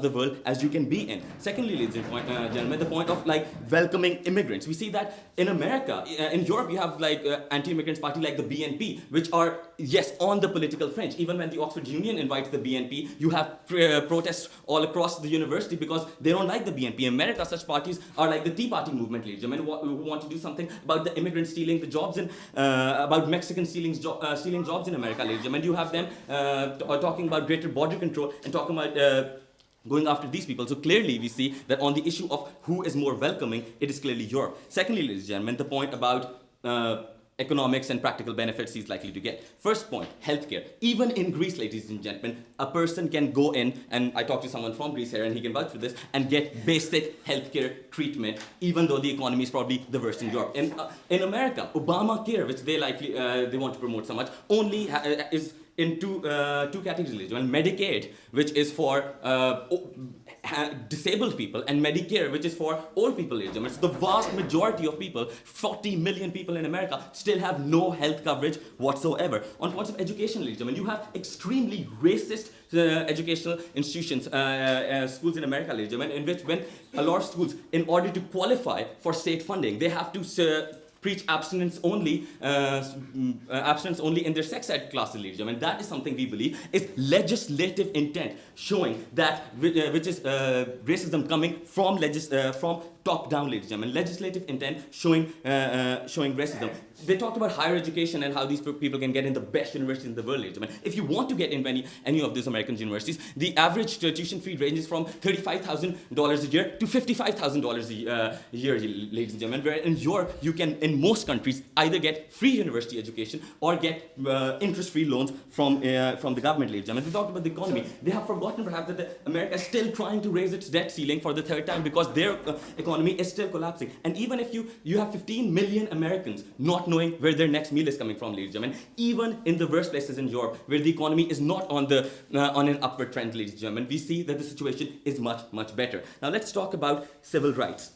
Speaker 5: the world as you can be in. Secondly, ladies and gentlemen, the point of like welcoming immigrants. We see that in America, in Europe, you have like anti-immigrants party like the BNP, which are yes on the political fringe. Even when the Oxford Union invites the BNP, you have protests all across the university because they don't like the BNP. In America, such parties are like the Tea Party movement, ladies and gentlemen, who want to do something about the immigrants stealing the jobs about Mexicans stealing jobs in America, ladies and gentlemen. You have them talking about greater border control and talking about going after these people. So clearly we see that on the issue of who is more welcoming, it is clearly Europe. Secondly, ladies and gentlemen, the point about economics and practical benefits he's likely to get. First point, healthcare. Even in Greece, ladies and gentlemen, a person can go in, and I talked to someone from Greece here and he can vouch for this, and get basic healthcare treatment, even though the economy is probably the worst in Europe. In America, Obamacare, which they want to promote so much, only is in two categories. Well, Medicaid, which is for disabled people, and Medicare, which is for old people. So the vast majority of people, 40 million people in America, still have no health coverage whatsoever. On points of education, you have extremely racist educational institutions, schools in America, in which when a lot of schools, in order to qualify for state funding, they have to preach abstinence only in their sex ed classes, and that is something we believe is legislative intent, showing that which is racism coming from top down, ladies and gentlemen. Legislative intent showing racism. They talked about higher education and how these people can get in the best universities in the world, ladies and gentlemen. If you want to get in any of these American universities, the average tuition fee ranges from $35,000 a year to $55,000 a year, ladies and gentlemen. Where in Europe, you can, in most countries, either get free university education or get interest-free loans from the government, ladies and gentlemen. We talked about the economy. They have forgotten perhaps that America is still trying to raise its debt ceiling for the third time because their economy is still collapsing. And even if you have 15 million Americans not knowing where their next meal is coming from, ladies and gentlemen, even in the worst places in Europe, where the economy is not on an upward trend, ladies and gentlemen, we see that the situation is much, much better. Now let's talk about civil rights.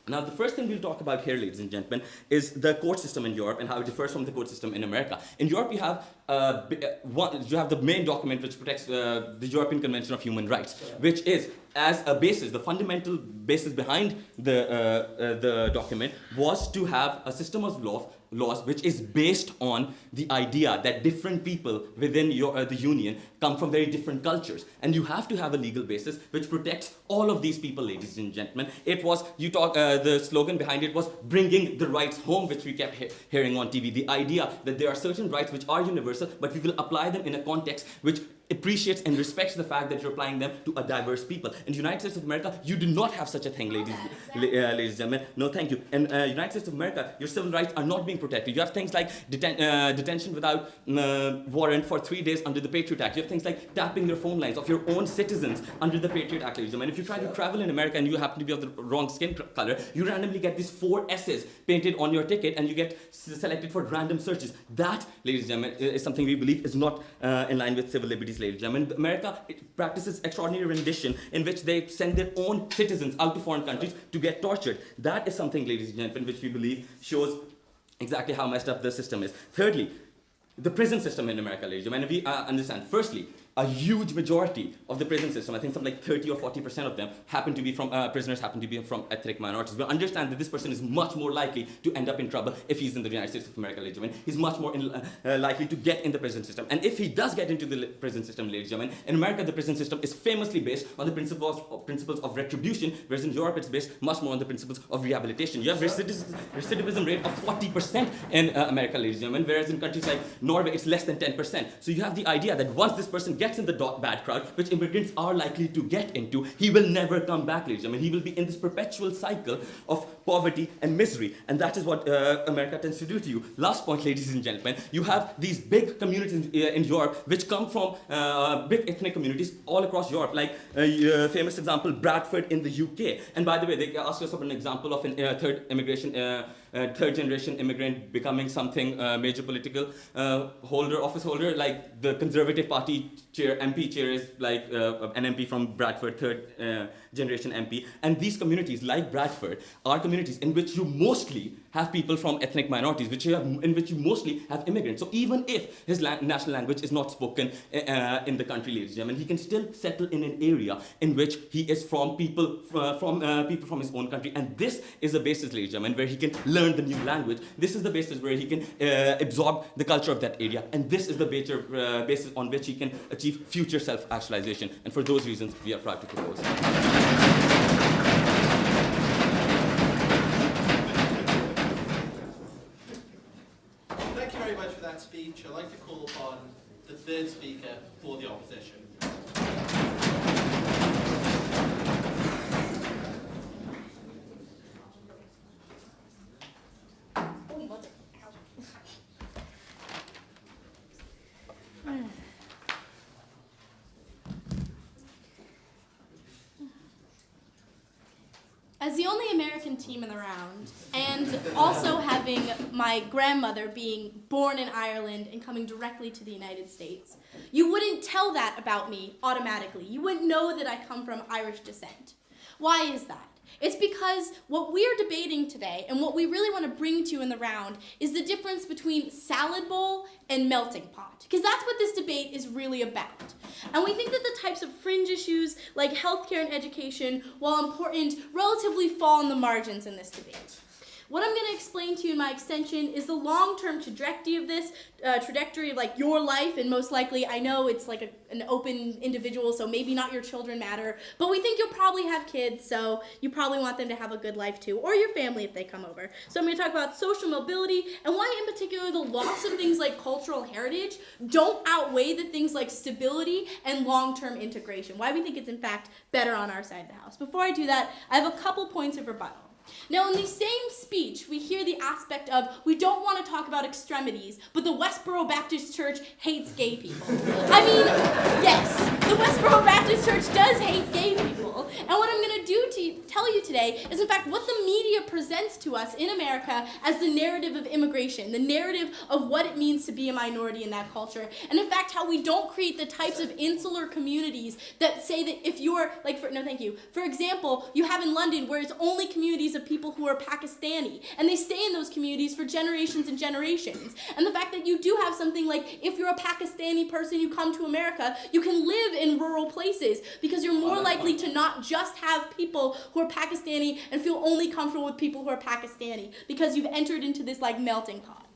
Speaker 5: Now, the first thing we'll talk about here, ladies and gentlemen, is the court system in Europe and how it differs from the court system in America. In Europe, you have the main document which protects the European Convention of Human Rights, which is, as a basis, the fundamental basis behind the document was to have a system of laws which is based on the idea that different people within the union come from very different cultures, and you have to have a legal basis which protects all of these people, ladies and gentlemen. It was the slogan behind it was bringing the rights home, which we kept hearing on TV. The idea that there are certain rights which are universal, but we will apply them in a context which appreciates and respects the fact that you're applying them to a diverse people. In the United States of America, you do not have such a thing, ladies and gentlemen. No, thank you. In the United States of America, your civil rights are not being protected. You have things like detention without warrant for 3 days under the Patriot Act. You have things like tapping your phone lines of your own citizens under the Patriot Act, ladies and gentlemen. If you try to travel in America and you happen to be of the wrong skin color, you randomly get these 4 S's painted on your ticket and you get selected for random searches. That, ladies and gentlemen, is something we believe is not in line with civil liberties, ladies and gentlemen. America practices extraordinary rendition in which they send their own citizens out to foreign countries to get tortured. That is something, ladies and gentlemen, which we believe shows exactly how messed up the system is. Thirdly, the prison system in America, ladies and gentlemen, we understand. Firstly, a huge majority of the prison system, I think something like 30 or 40% of them, prisoners happen to be from ethnic minorities. We understand that this person is much more likely to end up in trouble if he's in the United States of America, ladies and gentlemen. He's much more likely to get in the prison system. And if he does get into the prison system, ladies and gentlemen, in America the prison system is famously based on the principles of retribution, whereas in Europe it's based much more on the principles of rehabilitation. You have recidivism rate of 40% in America, ladies and gentlemen, whereas in countries like Norway it's less than 10%. So you have the idea that once this person gets gets in the bad crowd, which immigrants are likely to get into, he will never come back, ladies and gentlemen. He will be in this perpetual cycle of poverty and misery. And that is what America tends to do to you. Last point, ladies and gentlemen, you have these big communities in Europe which come from big ethnic communities all across Europe, like famous example, Bradford in the UK. And by the way, they asked us about an example of a third generation immigrant becoming something major political office holder, like the Conservative Party MP chair is like an MP from Bradford, third generation MP. And these communities, like Bradford, are communities in which you mostly have people from ethnic minorities, in which you mostly have immigrants. So even if his national language is not spoken in the country, ladies and gentlemen, he can still settle in an area in which he is from people from his own country. And this is the basis, ladies and gentlemen, where he can learn the new language. This is the basis where he can absorb the culture of that area. And this is the basis on which he can achieve future self-actualization. And for those reasons, we are proud to propose.
Speaker 3: Thank you very much for that speech. I'd like to call upon the third speaker for the opposition.
Speaker 2: As the only American team in the round, and also having my grandmother being born in Ireland and coming directly to the United States, you wouldn't tell that about me automatically. You wouldn't know that I come from Irish descent. Why is that? It's because what we're debating today and what we really want to bring to you in the round is the difference between salad bowl and melting pot. Because that's what this debate is really about. And we think that the types of fringe issues like healthcare and education, while important, relatively fall in the margins in this debate. What I'm going to explain to you in my extension is the long-term trajectory of this, trajectory of like your life, and most likely, I know it's like an open individual, so maybe not your children matter, but we think you'll probably have kids, so you probably want them to have a good life too, or your family if they come over. So I'm going to talk about social mobility, and why in particular the loss of things like cultural heritage don't outweigh the things like stability and long-term integration, why we think it's in fact better on our side of the house. Before I do that, I have a couple points of rebuttal. Now, in the same speech, we hear the aspect of, we don't want to talk about extremities, but the Westboro Baptist Church hates gay people. I mean, yes, the Westboro Baptist Church does hate gay people. And what I'm going to do to tell you today is, in fact, what the media presents to us in America as the narrative of immigration, the narrative of what it means to be a minority in that culture, and in fact, how we don't create the types of insular communities that say that if you're, for example, you have in London where it's only communities of people who are Pakistani, and they stay in those communities for generations and generations. And the fact that you do have something like, if you're a Pakistani person, you come to America, you can live in rural places because you're more likely to not just have people who are Pakistani and feel only comfortable with people who are Pakistani because you've entered into this like melting pot.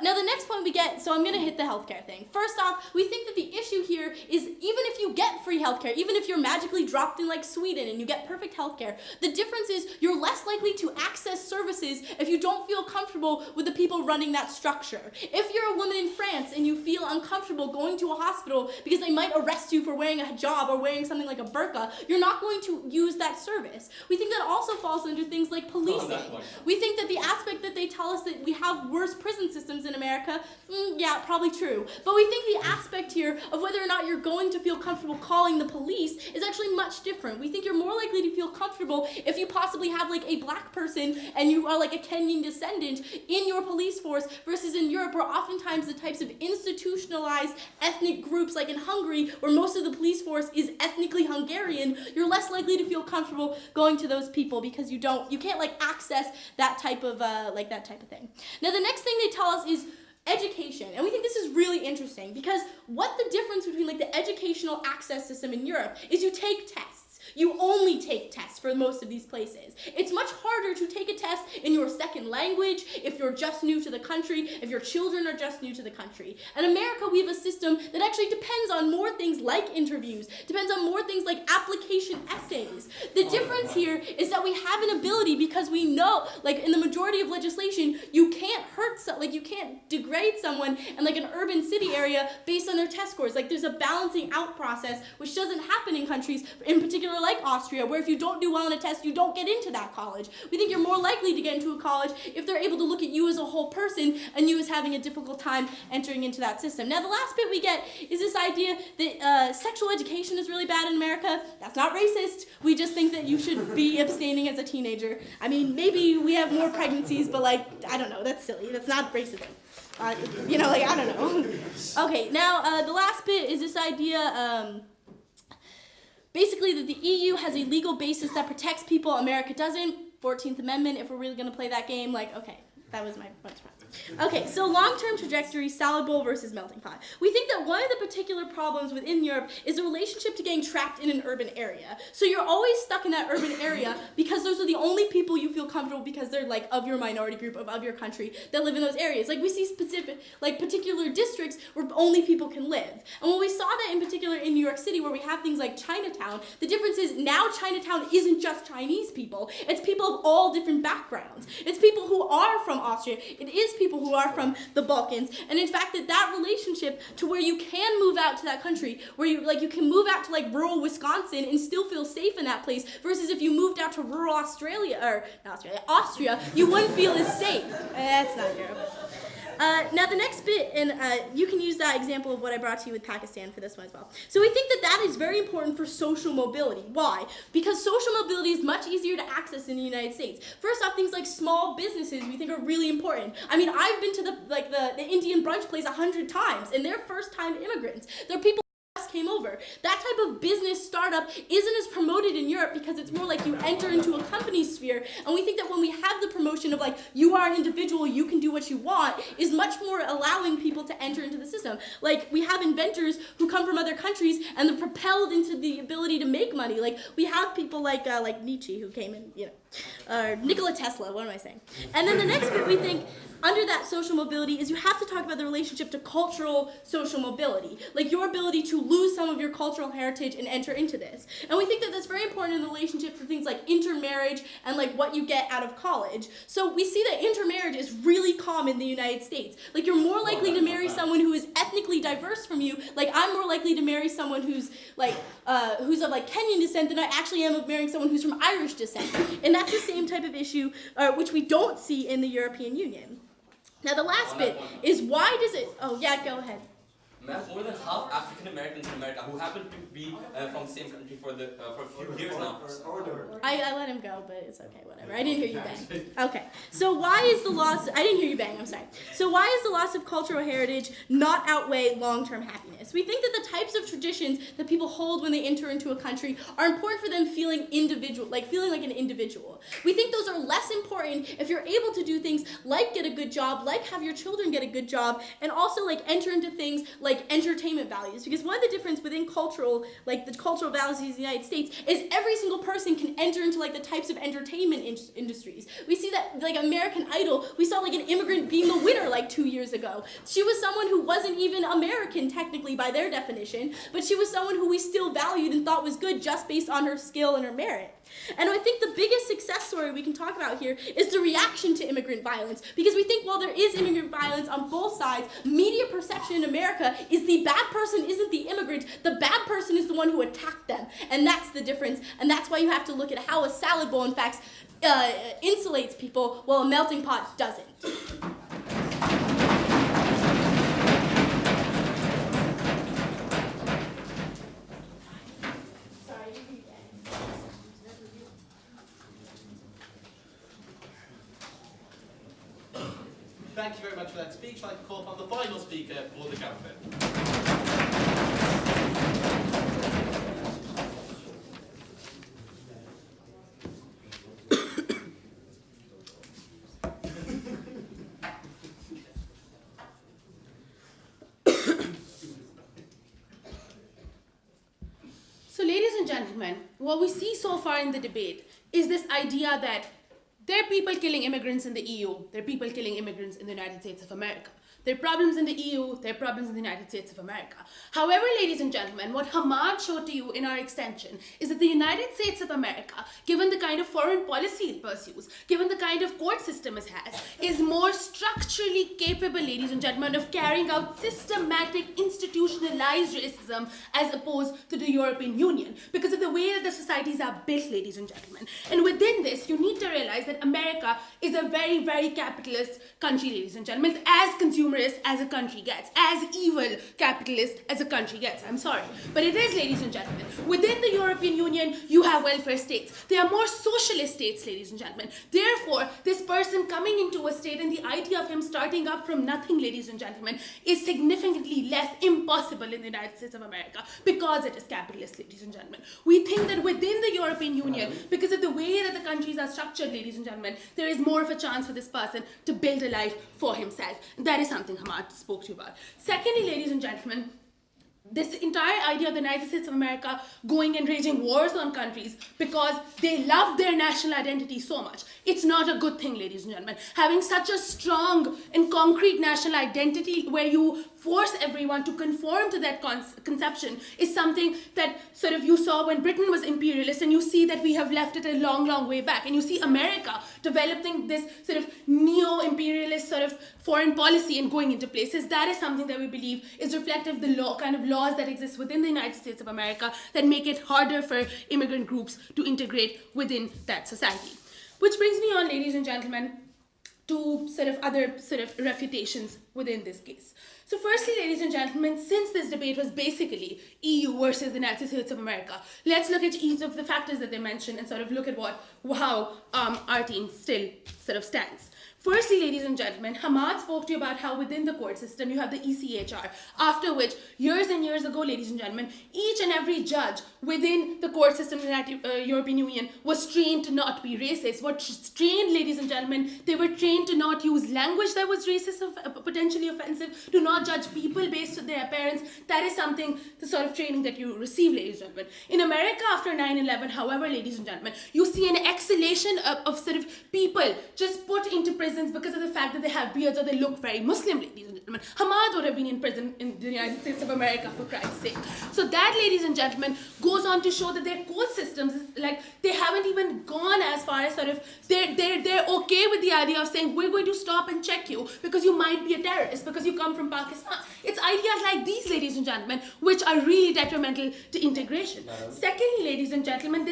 Speaker 2: Now the next point we get, so I'm going to hit the healthcare thing. First off, we think that the issue here is even if you get free healthcare, even if you're magically dropped in like Sweden and you get perfect healthcare, the difference is you're less likely to access services if you don't feel comfortable with the people running that structure. If you're a woman in France and you feel uncomfortable going to a hospital because they might arrest you for wearing a hijab or wearing something like a burqa, you're not going to use that service. We think that also falls under things like policing. We think that the aspect that they tell us that we have worse prison systems in America, yeah, probably true. But we think the aspect here of whether or not you're going to feel comfortable calling the police is actually much different. We think you're more likely to feel comfortable if you possibly have like a black person and you are like a Kenyan descendant in your police force versus in Europe where oftentimes the types of institutionalized ethnic groups like in Hungary where most of the police force is ethnically Hungarian, you're less likely to feel comfortable going to those people because you can't like access that type of thing. Now the next thing they tell us is education, and we think this is really interesting because what the difference between like the educational access system in Europe is you take tests. You only take tests for most of these places. It's much harder to take a test in your second language if you're just new to the country, if your children are just new to the country. In America, we have a system that actually depends on more things like interviews, depends on more things like application essays. The difference here is that we have an ability because we know, like in the majority of legislation, you can't hurt like you can't degrade someone in like an urban city area based on their test scores. Like there's a balancing out process which doesn't happen in countries, in particular like Austria, where if you don't do well on a test, you don't get into that college. We think you're more likely to get into a college if they're able to look at you as a whole person and you as having a difficult time entering into that system. Now the last bit we get is this idea that sexual education is really bad in America. That's not racist. We just think that you should be abstaining as a teenager. I mean, maybe we have more pregnancies, but like, I don't know, that's silly. That's not racism. You know, like, I don't know. Okay, now the last bit is this idea, basically that the EU has a legal basis that protects people, America doesn't. 14th Amendment, if we're really gonna play that game, like, okay, that was my response. Okay, so long-term trajectory, salad bowl versus melting pot. We think that one of the particular problems within Europe is the relationship to getting trapped in an urban area. So you're always stuck in that urban area because those are the only people you feel comfortable because they're like of your minority group, of your country, that live in those areas. Like we see specific, like particular districts where only people can live. And when we saw that in particular in New York City where we have things like Chinatown, the difference is now Chinatown isn't just Chinese people, it's people of all different backgrounds. It's people who are from Austria, it is people who are from the Balkans, and in fact that relationship to where you can move out to that country, where you can move out to like rural Wisconsin and still feel safe in that place, versus if you moved out to rural Austria, you wouldn't feel as safe. That's not Europe. Now the next bit, and you can use that example of what I brought to you with Pakistan for this one as well. So we think that that is very important for social mobility. Why? Because social mobility is much easier to access in the United States. First off, things like small businesses we think are really important. I mean, I've been to the Indian brunch place 100 times, and they're first-time immigrants. They're people came over. That type of business startup isn't as promoted in Europe because it's more like you enter into a company sphere, and we think that when we have the promotion of like you are an individual, you can do what you want, is much more allowing people to enter into the system. Like we have inventors who come from other countries and they're propelled into the ability to make money. Like we have people like Nietzsche who came in, you know, Nikola Tesla, what am I saying? And then the next bit we think under that social mobility is you have to talk about the relationship to cultural social mobility, like your ability to lose some of your cultural heritage and enter into this. And we think that that's very important in the relationship for things like intermarriage and like what you get out of college. So we see that intermarriage is really common in the United States. Like you're more likely to marry someone who is ethnically diverse from you. Like I'm more likely to marry someone who's of like Kenyan descent than I actually am of marrying someone who's from Irish descent. And that's the same type of issue which we don't see in the European Union. Now the last bit is why does it, oh yeah, go ahead.
Speaker 5: Ma'am, more than half African Americans in America who happen to be from the same country for a few years now.
Speaker 2: I let him go, but it's okay, whatever. I didn't hear you bang. Okay, so why is the loss, I didn't hear you bang, I'm sorry. So why is the loss of cultural heritage not outweigh long-term happiness? We think that the types of traditions that people hold when they enter into a country are important for them feeling individual, like feeling like an individual. We think those are less important if you're able to do things like get a good job, like have your children get a good job, and also like enter into things like entertainment values, because one of the difference within cultural, like the cultural values in the United States is every single person can enter into like the types of entertainment industries. We see that like American Idol, we saw like an immigrant being the winner like 2 years ago. She was someone who wasn't even American technically by their definition, but she was someone who we still valued and thought was good just based on her skill and her merit. And I think the biggest success story we can talk about here is the reaction to immigrant violence, because we think while there is immigrant violence on both sides, media perception in America is the bad person isn't the immigrant, the bad person is the one who attacked them. And that's the difference, and that's why you have to look at how a salad bowl in fact insulates people while a melting pot doesn't.
Speaker 3: Thank you very much for that speech. I'd like to call upon the final speaker for the campaign.
Speaker 8: So ladies and gentlemen, what we see so far in the debate is this idea that There are people killing immigrants in the EU. There are people killing immigrants in the United States of America. There are problems in the EU, there are problems in the United States of America. However, ladies and gentlemen, what Hamad showed to you in our extension is that the United States of America, given the kind of foreign policy it pursues, given the kind of court system it has, is more structurally capable, ladies and gentlemen, of carrying out systematic, institutionalized racism as opposed to the European Union, because of the way that the societies are built, ladies and gentlemen. And within this, you need to realize that America is a very, very capitalist country, ladies and gentlemen. It's as consumerist as a country gets, as evil capitalist as a country gets. I'm sorry. But it is, ladies and gentlemen. Within the European Union, you have welfare states. They are more socialist states, ladies and gentlemen. Therefore, this person coming into a state and the idea of him starting up from nothing, ladies and gentlemen, is significantly less impossible in the United States of America because it is capitalist, ladies and gentlemen. We think that within the European Union, because of the way that the countries are structured, ladies and gentlemen, there is more of a chance for this person to build a life for himself. And that is something Hamad spoke to you about. Secondly, ladies and gentlemen, this entire idea of the United States of America going and waging wars on countries because they love their national identity so much. It's not a good thing, ladies and gentlemen. Having such a strong and concrete national identity where you force everyone to conform to that conception is something that sort of you saw when Britain was imperialist, and you see that we have left it a long, long way back. And you see America developing this sort of neo-imperialist sort of foreign policy and going into places. That is something that we believe is reflective of the kind of laws that exist within the United States of America that make it harder for immigrant groups to integrate within that society. Which brings me on, ladies and gentlemen, to sort of other sort of refutations within this case. So firstly, ladies and gentlemen, since this debate was basically EU versus the United States of America, let's look at each of the factors that they mentioned and sort of look at how our team still sort of stands. Firstly, ladies and gentlemen, Hamad spoke to you about how within the court system you have the ECHR, after which, years and years ago, ladies and gentlemen, each and every judge within the court system in the European Union was trained to not be racist. Was trained, ladies and gentlemen, they were trained to not use language that was racist, potentially offensive, to not judge people based on their appearance. That is something, the sort of training that you receive, ladies and gentlemen. In America, after 9/11, however, ladies and gentlemen, you see an exhalation of sort of people just put into prison because of the fact that they have beards or they look very Muslim, ladies and gentlemen. Hamad would have been in prison in the United States of America, for Christ's sake. So that, ladies and gentlemen, goes on to show that their court systems, like, they haven't even gone as far as sort of, they're okay with the idea of saying, we're going to stop and check you because you might be a terrorist, because you come from Pakistan. It's ideas like these, ladies and gentlemen, which are really detrimental to integration. Secondly, ladies and gentlemen,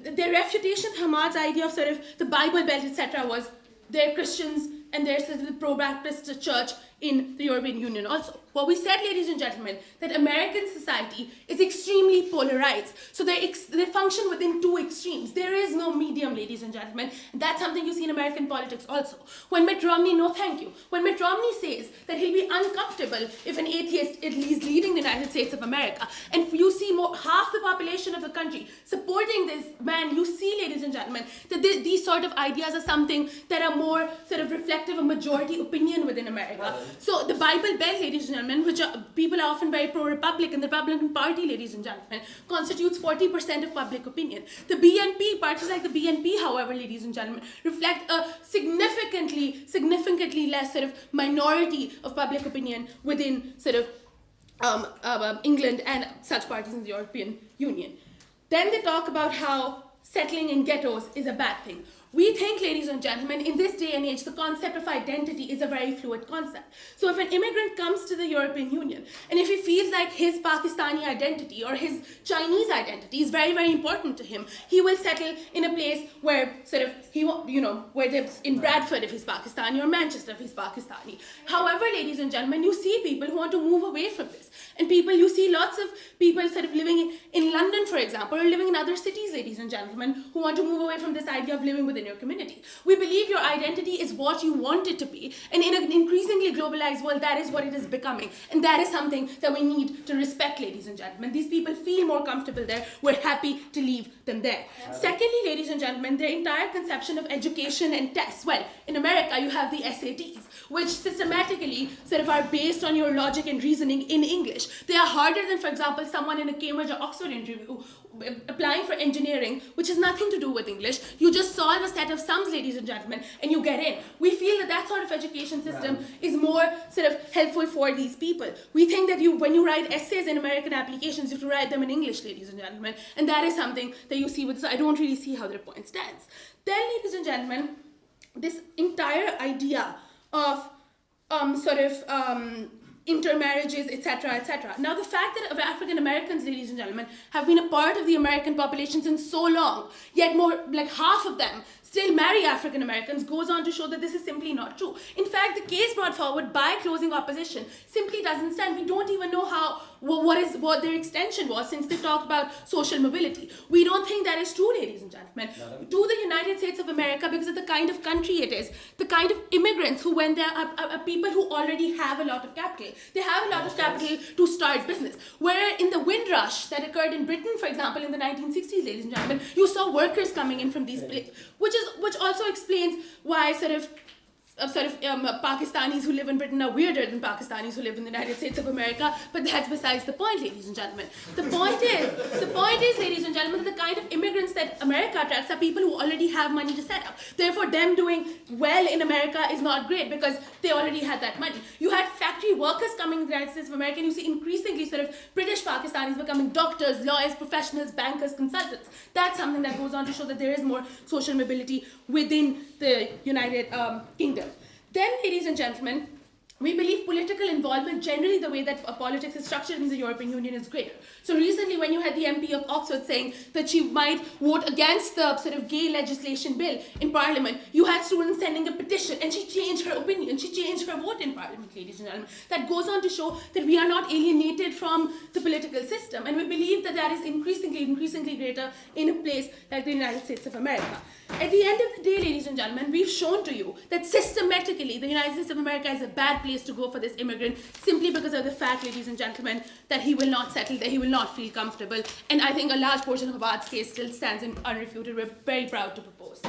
Speaker 8: their refutation, Hamad's idea of sort of the Bible Belt, etc., was they're Christians and there's the pro-Baptist church in the European Union also. What we said, ladies and gentlemen, that American society is extremely polarized. So they function within two extremes. There is no medium, ladies and gentlemen. And that's something you see in American politics also. When Mitt Romney, no thank you. When Mitt Romney says that he'll be uncomfortable if an atheist is leading the United States of America, and you see half the population of the country supporting this man, you see, ladies and gentlemen, that these sort of ideas are something that are more sort of reflective of majority opinion within America. So the Bible Belt, ladies and gentlemen, which people are often very pro-Republican, the Republican Party, ladies and gentlemen, constitutes 40% of public opinion. The BNP, parties like the BNP, however, ladies and gentlemen, reflect a significantly less sort of minority of public opinion within sort of England and such parties in the European Union. Then they talk about how settling in ghettos is a bad thing. We think, ladies and gentlemen, in this day and age, the concept of identity is a very fluid concept. So if an immigrant comes to the European Union, and if he feels like his Pakistani identity or his Chinese identity is very, very important to him, he will settle in a place where sort of, where there's in Bradford if he's Pakistani or Manchester if he's Pakistani. However, ladies and gentlemen, you see people who want to move away from this. And you see lots of people sort of living in London, for example, or living in other cities, ladies and gentlemen, who want to move away from this idea of living within your community. We believe your identity is what you want it to be, and in an increasingly globalized world, that is what it is becoming, and that is something that we need to respect, ladies and gentlemen. These people feel more comfortable there. We're happy to leave them there. Secondly, ladies and gentlemen, their entire conception of education and tests. Well, in America, you have the SATs, which systematically sort of are based on your logic and reasoning in English. They are harder than, for example, someone in a Cambridge or Oxford interview applying for engineering, which has nothing to do with English. You just solve a set of sums, ladies and gentlemen, and you get in. We feel that that sort of education system is more sort of helpful for these people. We think that when you write essays in American applications, you have to write them in English, ladies and gentlemen, and that is something that you see with, so I don't really see how their point stands. Then, ladies and gentlemen, this entire idea of intermarriages, etc., etc. Now, the fact that African Americans, ladies and gentlemen, have been a part of the American population since so long, yet more like half of them still marry African Americans, goes on to show that this is simply not true. In fact, the case brought forward by closing opposition simply doesn't stand. We don't even know what their extension was, since they talked about social mobility. We don't think that is true, ladies and gentlemen. To the United States of America, because of the kind of country it is, the kind of immigrants who went there are people who already have a lot of capital. They have a lot of capital to start business. Where in the Windrush that occurred in Britain, for example, in the 1960s, ladies and gentlemen, you saw workers coming in from these places, which also explains why Pakistanis who live in Britain are weirder than Pakistanis who live in the United States of America, but that's besides the point, ladies and gentlemen. The point is, ladies and gentlemen, that the kind of immigrants that America attracts are people who already have money to set up. Therefore, them doing well in America is not great because they already had that money. You had factory workers coming to the United States of America, and you see increasingly sort of British Pakistanis becoming doctors, lawyers, professionals, bankers, consultants. That's something that goes on to show that there is more social mobility within the United Kingdom. Then, ladies and gentlemen, we believe political involvement, generally the way that politics is structured in the European Union, is greater. So recently, when you had the MP of Oxford saying that she might vote against the sort of gay legislation bill in Parliament, you had students sending a petition, and she changed her opinion. She changed her vote in Parliament, ladies and gentlemen. That goes on to show that we are not alienated from the political system, and we believe that that is increasingly greater in a place like the United States of America. At the end of the day, ladies and gentlemen, we've shown to you that systematically the United States of America is a bad place to go for this immigrant, simply because of the fact, ladies and gentlemen, that he will not settle, that he will not feel comfortable. And I think a large portion of Abad's case still stands unrefuted. We're very proud to propose.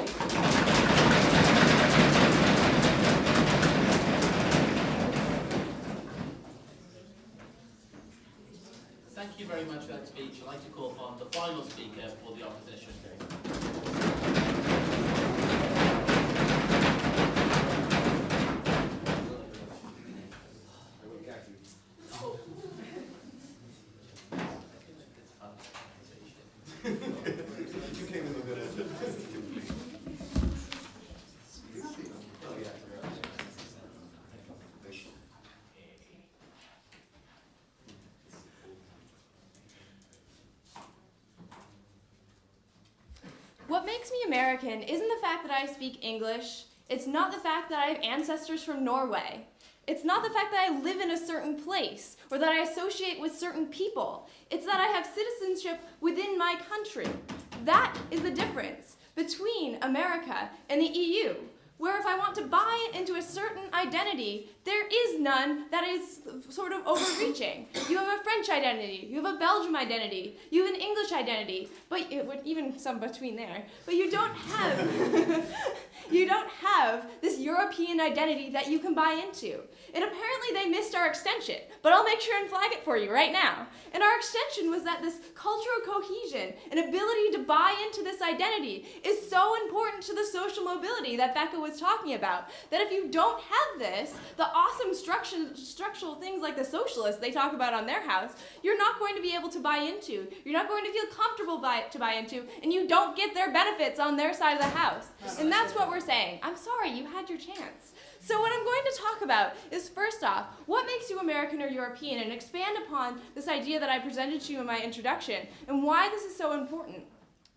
Speaker 8: Thank
Speaker 3: you very much for that speech. I'd like to call upon the final speaker for the opposition.
Speaker 9: What makes me American isn't the fact that I speak English. It's not the fact that I have ancestors from Norway. It's not the fact that I live in a certain place or that I associate with certain people. It's that I have citizenship within my country. That is the difference between America and the EU, where if I want to buy into a certain identity, there is none that is sort of overreaching. You have a French identity, you have a Belgium identity, you have an English identity, but even some between there. But you don't have you don't have this European identity that you can buy into. And apparently they missed our extension, but I'll make sure and flag it for you right now. And our extension was that this cultural cohesion and ability to buy into this identity is so important to the social mobility that Becca was talking about, that if you don't have this, the awesome structural things like the socialists they talk about on their house, you're not going to be able to buy into. You're not going to feel comfortable to buy into, and you don't get their benefits on their side of the house. And that's what we're saying. I'm sorry, you had your chance. So what I'm going to talk about is, first off, what makes you American or European, and expand upon this idea that I presented to you in my introduction, and why this is so important.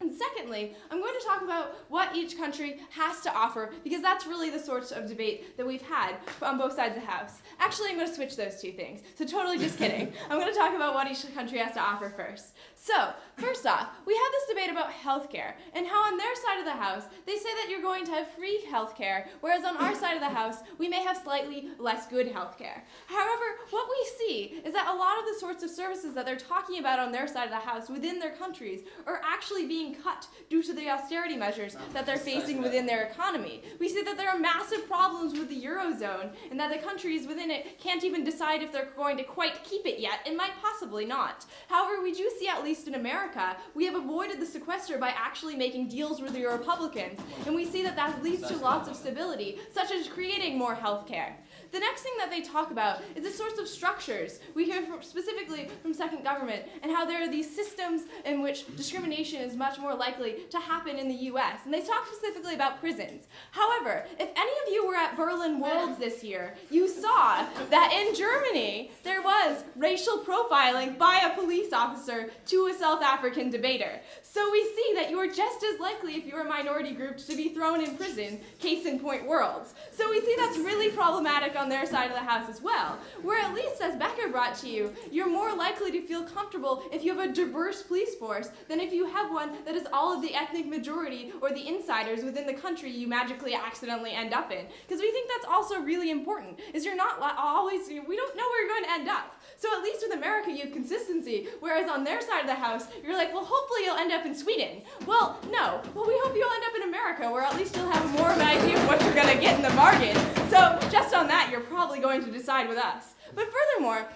Speaker 9: And secondly, I'm going to talk about what each country has to offer, because that's really the sorts of debate that we've had on both sides of the house. Actually, I'm going to switch those two things. So totally just kidding. I'm going to talk about what each country has to offer first. So, first off, we have this debate about healthcare, and how on their side of the house, they say that you're going to have free healthcare, whereas on our side of the house, we may have slightly less good healthcare. However, what we see is that a lot of the sorts of services that they're talking about on their side of the house within their countries are actually being being cut due to the austerity measures that they're facing within their economy. We see that there are massive problems with the Eurozone, and that the countries within it can't even decide if they're going to quite keep it yet, and might possibly not. However, we do see, at least in America, we have avoided the sequester by actually making deals with the Republicans, and we see that that leads to lots of stability, such as creating more health care. The next thing that they talk about is the sorts of structures we hear specifically from second government, and how there are these systems in which discrimination is much more likely to happen in the US. And they talk specifically about prisons. However, if any of you were at Berlin Worlds this year, you saw that in Germany there was racial profiling by a police officer to a South African debater. So we see that you are just as likely, if you're a minority group, to be thrown in prison, case in point Worlds. So we see that's really problematic on their side of the house as well, where at least, as Becca brought to you, you're more likely to feel comfortable if you have a diverse police force than if you have one that is all of the ethnic majority or the insiders within the country you magically accidentally end up in. Because we think that's also really important, is you're not always, we don't know where you're going to end up. So at least with America you have consistency, whereas on their side of the house, you're like, well, hopefully you'll end up in Sweden. Well, no. Well, we hope you'll end up in America, where at least you'll have more of an idea of what you're going to get in the bargain. So just on that, you're probably going to decide with us. But furthermore,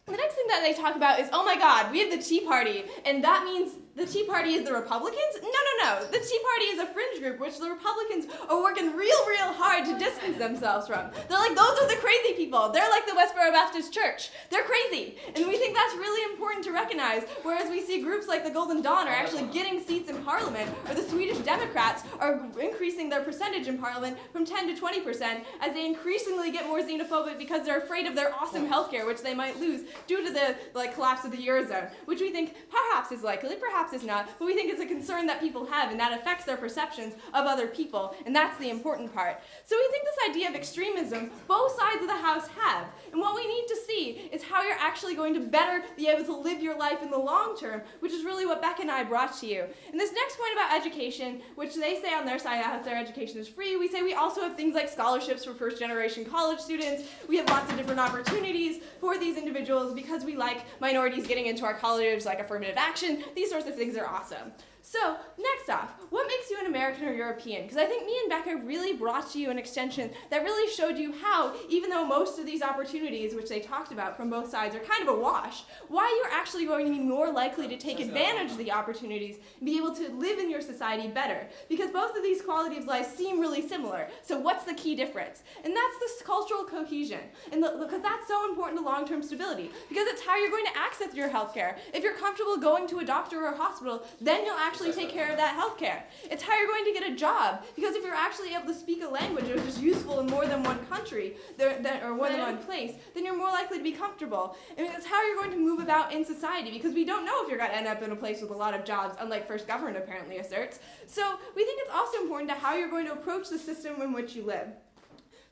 Speaker 9: the next thing that they talk about is, oh my God, we have the Tea Party, and that means the Tea Party is the Republicans? No. The Tea Party is a fringe group which the Republicans are working real hard to distance themselves from. They're like, those are the crazy people. They're like the Westboro Baptist Church. They're crazy. And we think that's really important to recognize, whereas we see groups like the Golden Dawn are actually getting seats in Parliament, or the Swedish Democrats are increasing their percentage in Parliament from 10 to 20% as they increasingly get more xenophobic because they're afraid of their awesome healthcare, which they might lose due to the collapse of the Eurozone, which we think perhaps is likely, perhaps is not, but we think it's a concern that people have, and that affects their perceptions of other people, and that's the important part. So we think this idea of extremism, both sides of the house have, and what we need to see is how you're actually going to better be able to live your life in the long term, which is really what Beck and I brought to you. And this next point about education, which they say on their side of the house their education is free, we say we also have things like scholarships for first-generation college students. We have lots of different opportunities for these individuals because we like minorities getting into our colleges, like affirmative action. These sorts of things are awesome. So, next off, what makes you an American or European? Because I think me and Becca really brought to you an extension that really showed you how, even though most of these opportunities, which they talked about from both sides, are kind of a wash, why you're actually going to be more likely to take advantage of the opportunities and be able to live in your society better. Because both of these qualities of life seem really similar. So what's the key difference? And that's this cultural cohesion. And because that's so important to long-term stability. Because it's how you're going to access your healthcare. If you're comfortable going to a doctor or a hospital, then you'll actually take care of that health care. It's how you're going to get a job, because if you're actually able to speak a language which is useful in more than one country or more than one place, then you're more likely to be comfortable. I mean, it's how you're going to move about in society, because we don't know if you're going to end up in a place with a lot of jobs, unlike first government apparently asserts. So we think it's also important to how you're going to approach the system in which you live.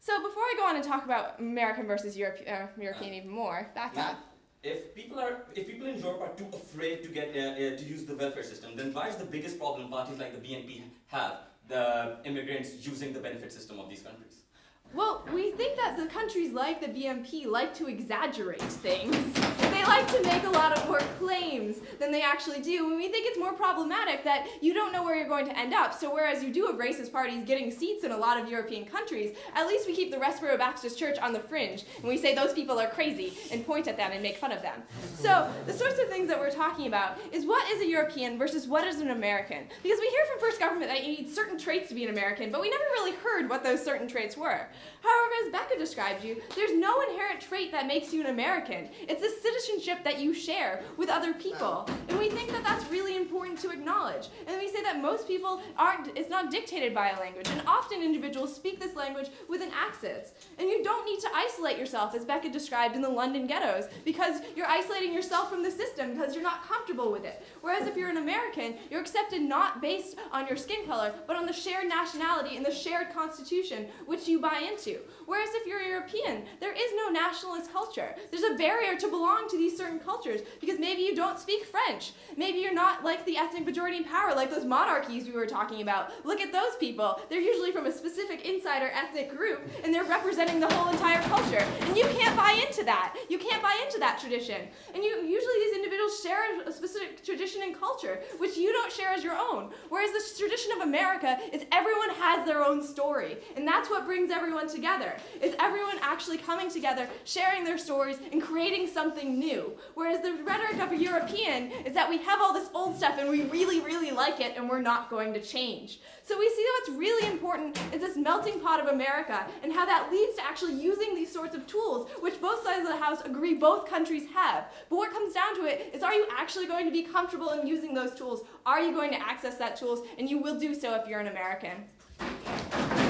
Speaker 9: So before I go on and talk about American versus European even more, back up.
Speaker 5: If people in Europe are too afraid to get to use the welfare system, then why is the biggest problem parties like the BNP have, the immigrants using the benefit system of these countries?
Speaker 9: Well, we think that the countries like the BNP like to exaggerate things. They like to make a lot of more claims than they actually do, and we think it's more problematic that you don't know where you're going to end up. So whereas you do have racist parties getting seats in a lot of European countries, at least we keep the Westboro Baptist Church on the fringe, and we say those people are crazy and point at them and make fun of them. So the sorts of things that we're talking about is what is a European versus what is an American? Because we hear from first government that you need certain traits to be an American, but we never really heard what those certain traits were. However, as Becca described you, there's no inherent trait that makes you an American. It's a citizenship that you share with other people. And we think that that's really important to acknowledge. And we say that most people it's not dictated by a language, and often individuals speak this language with an accent. And you don't need to isolate yourself, as Becca described in the London ghettos, because you're isolating yourself from the system because you're not comfortable with it. Whereas if you're an American, you're accepted not based on your skin color, but on the shared nationality and the shared constitution which you buy into. Whereas if you're a European, there is no nationalist culture. There's a barrier to belong to these certain cultures because maybe you don't speak French. Maybe you're not like the ethnic majority in power, like those monarchies we were talking about. Look at those people. They're usually from a specific insider ethnic group, and they're representing the whole entire culture. culture. And you can't buy into that. You can't buy into that tradition. And usually these individuals share a specific tradition and culture, which you don't share as your own. Whereas the tradition of America is everyone has their own story. And that's what brings everyone together, is everyone actually coming together, sharing their stories, and creating something new. Whereas the rhetoric of a European is that we have all this old stuff and we really, really like it and we're not going to change. So we see that what's really important is this melting pot of America and how that leads to actually using these sorts of tools, which both sides of the house agree both countries have. But what comes down to it is, are you actually going to be comfortable in using those tools? Are you going to access that tools? And you will do so if you're an American.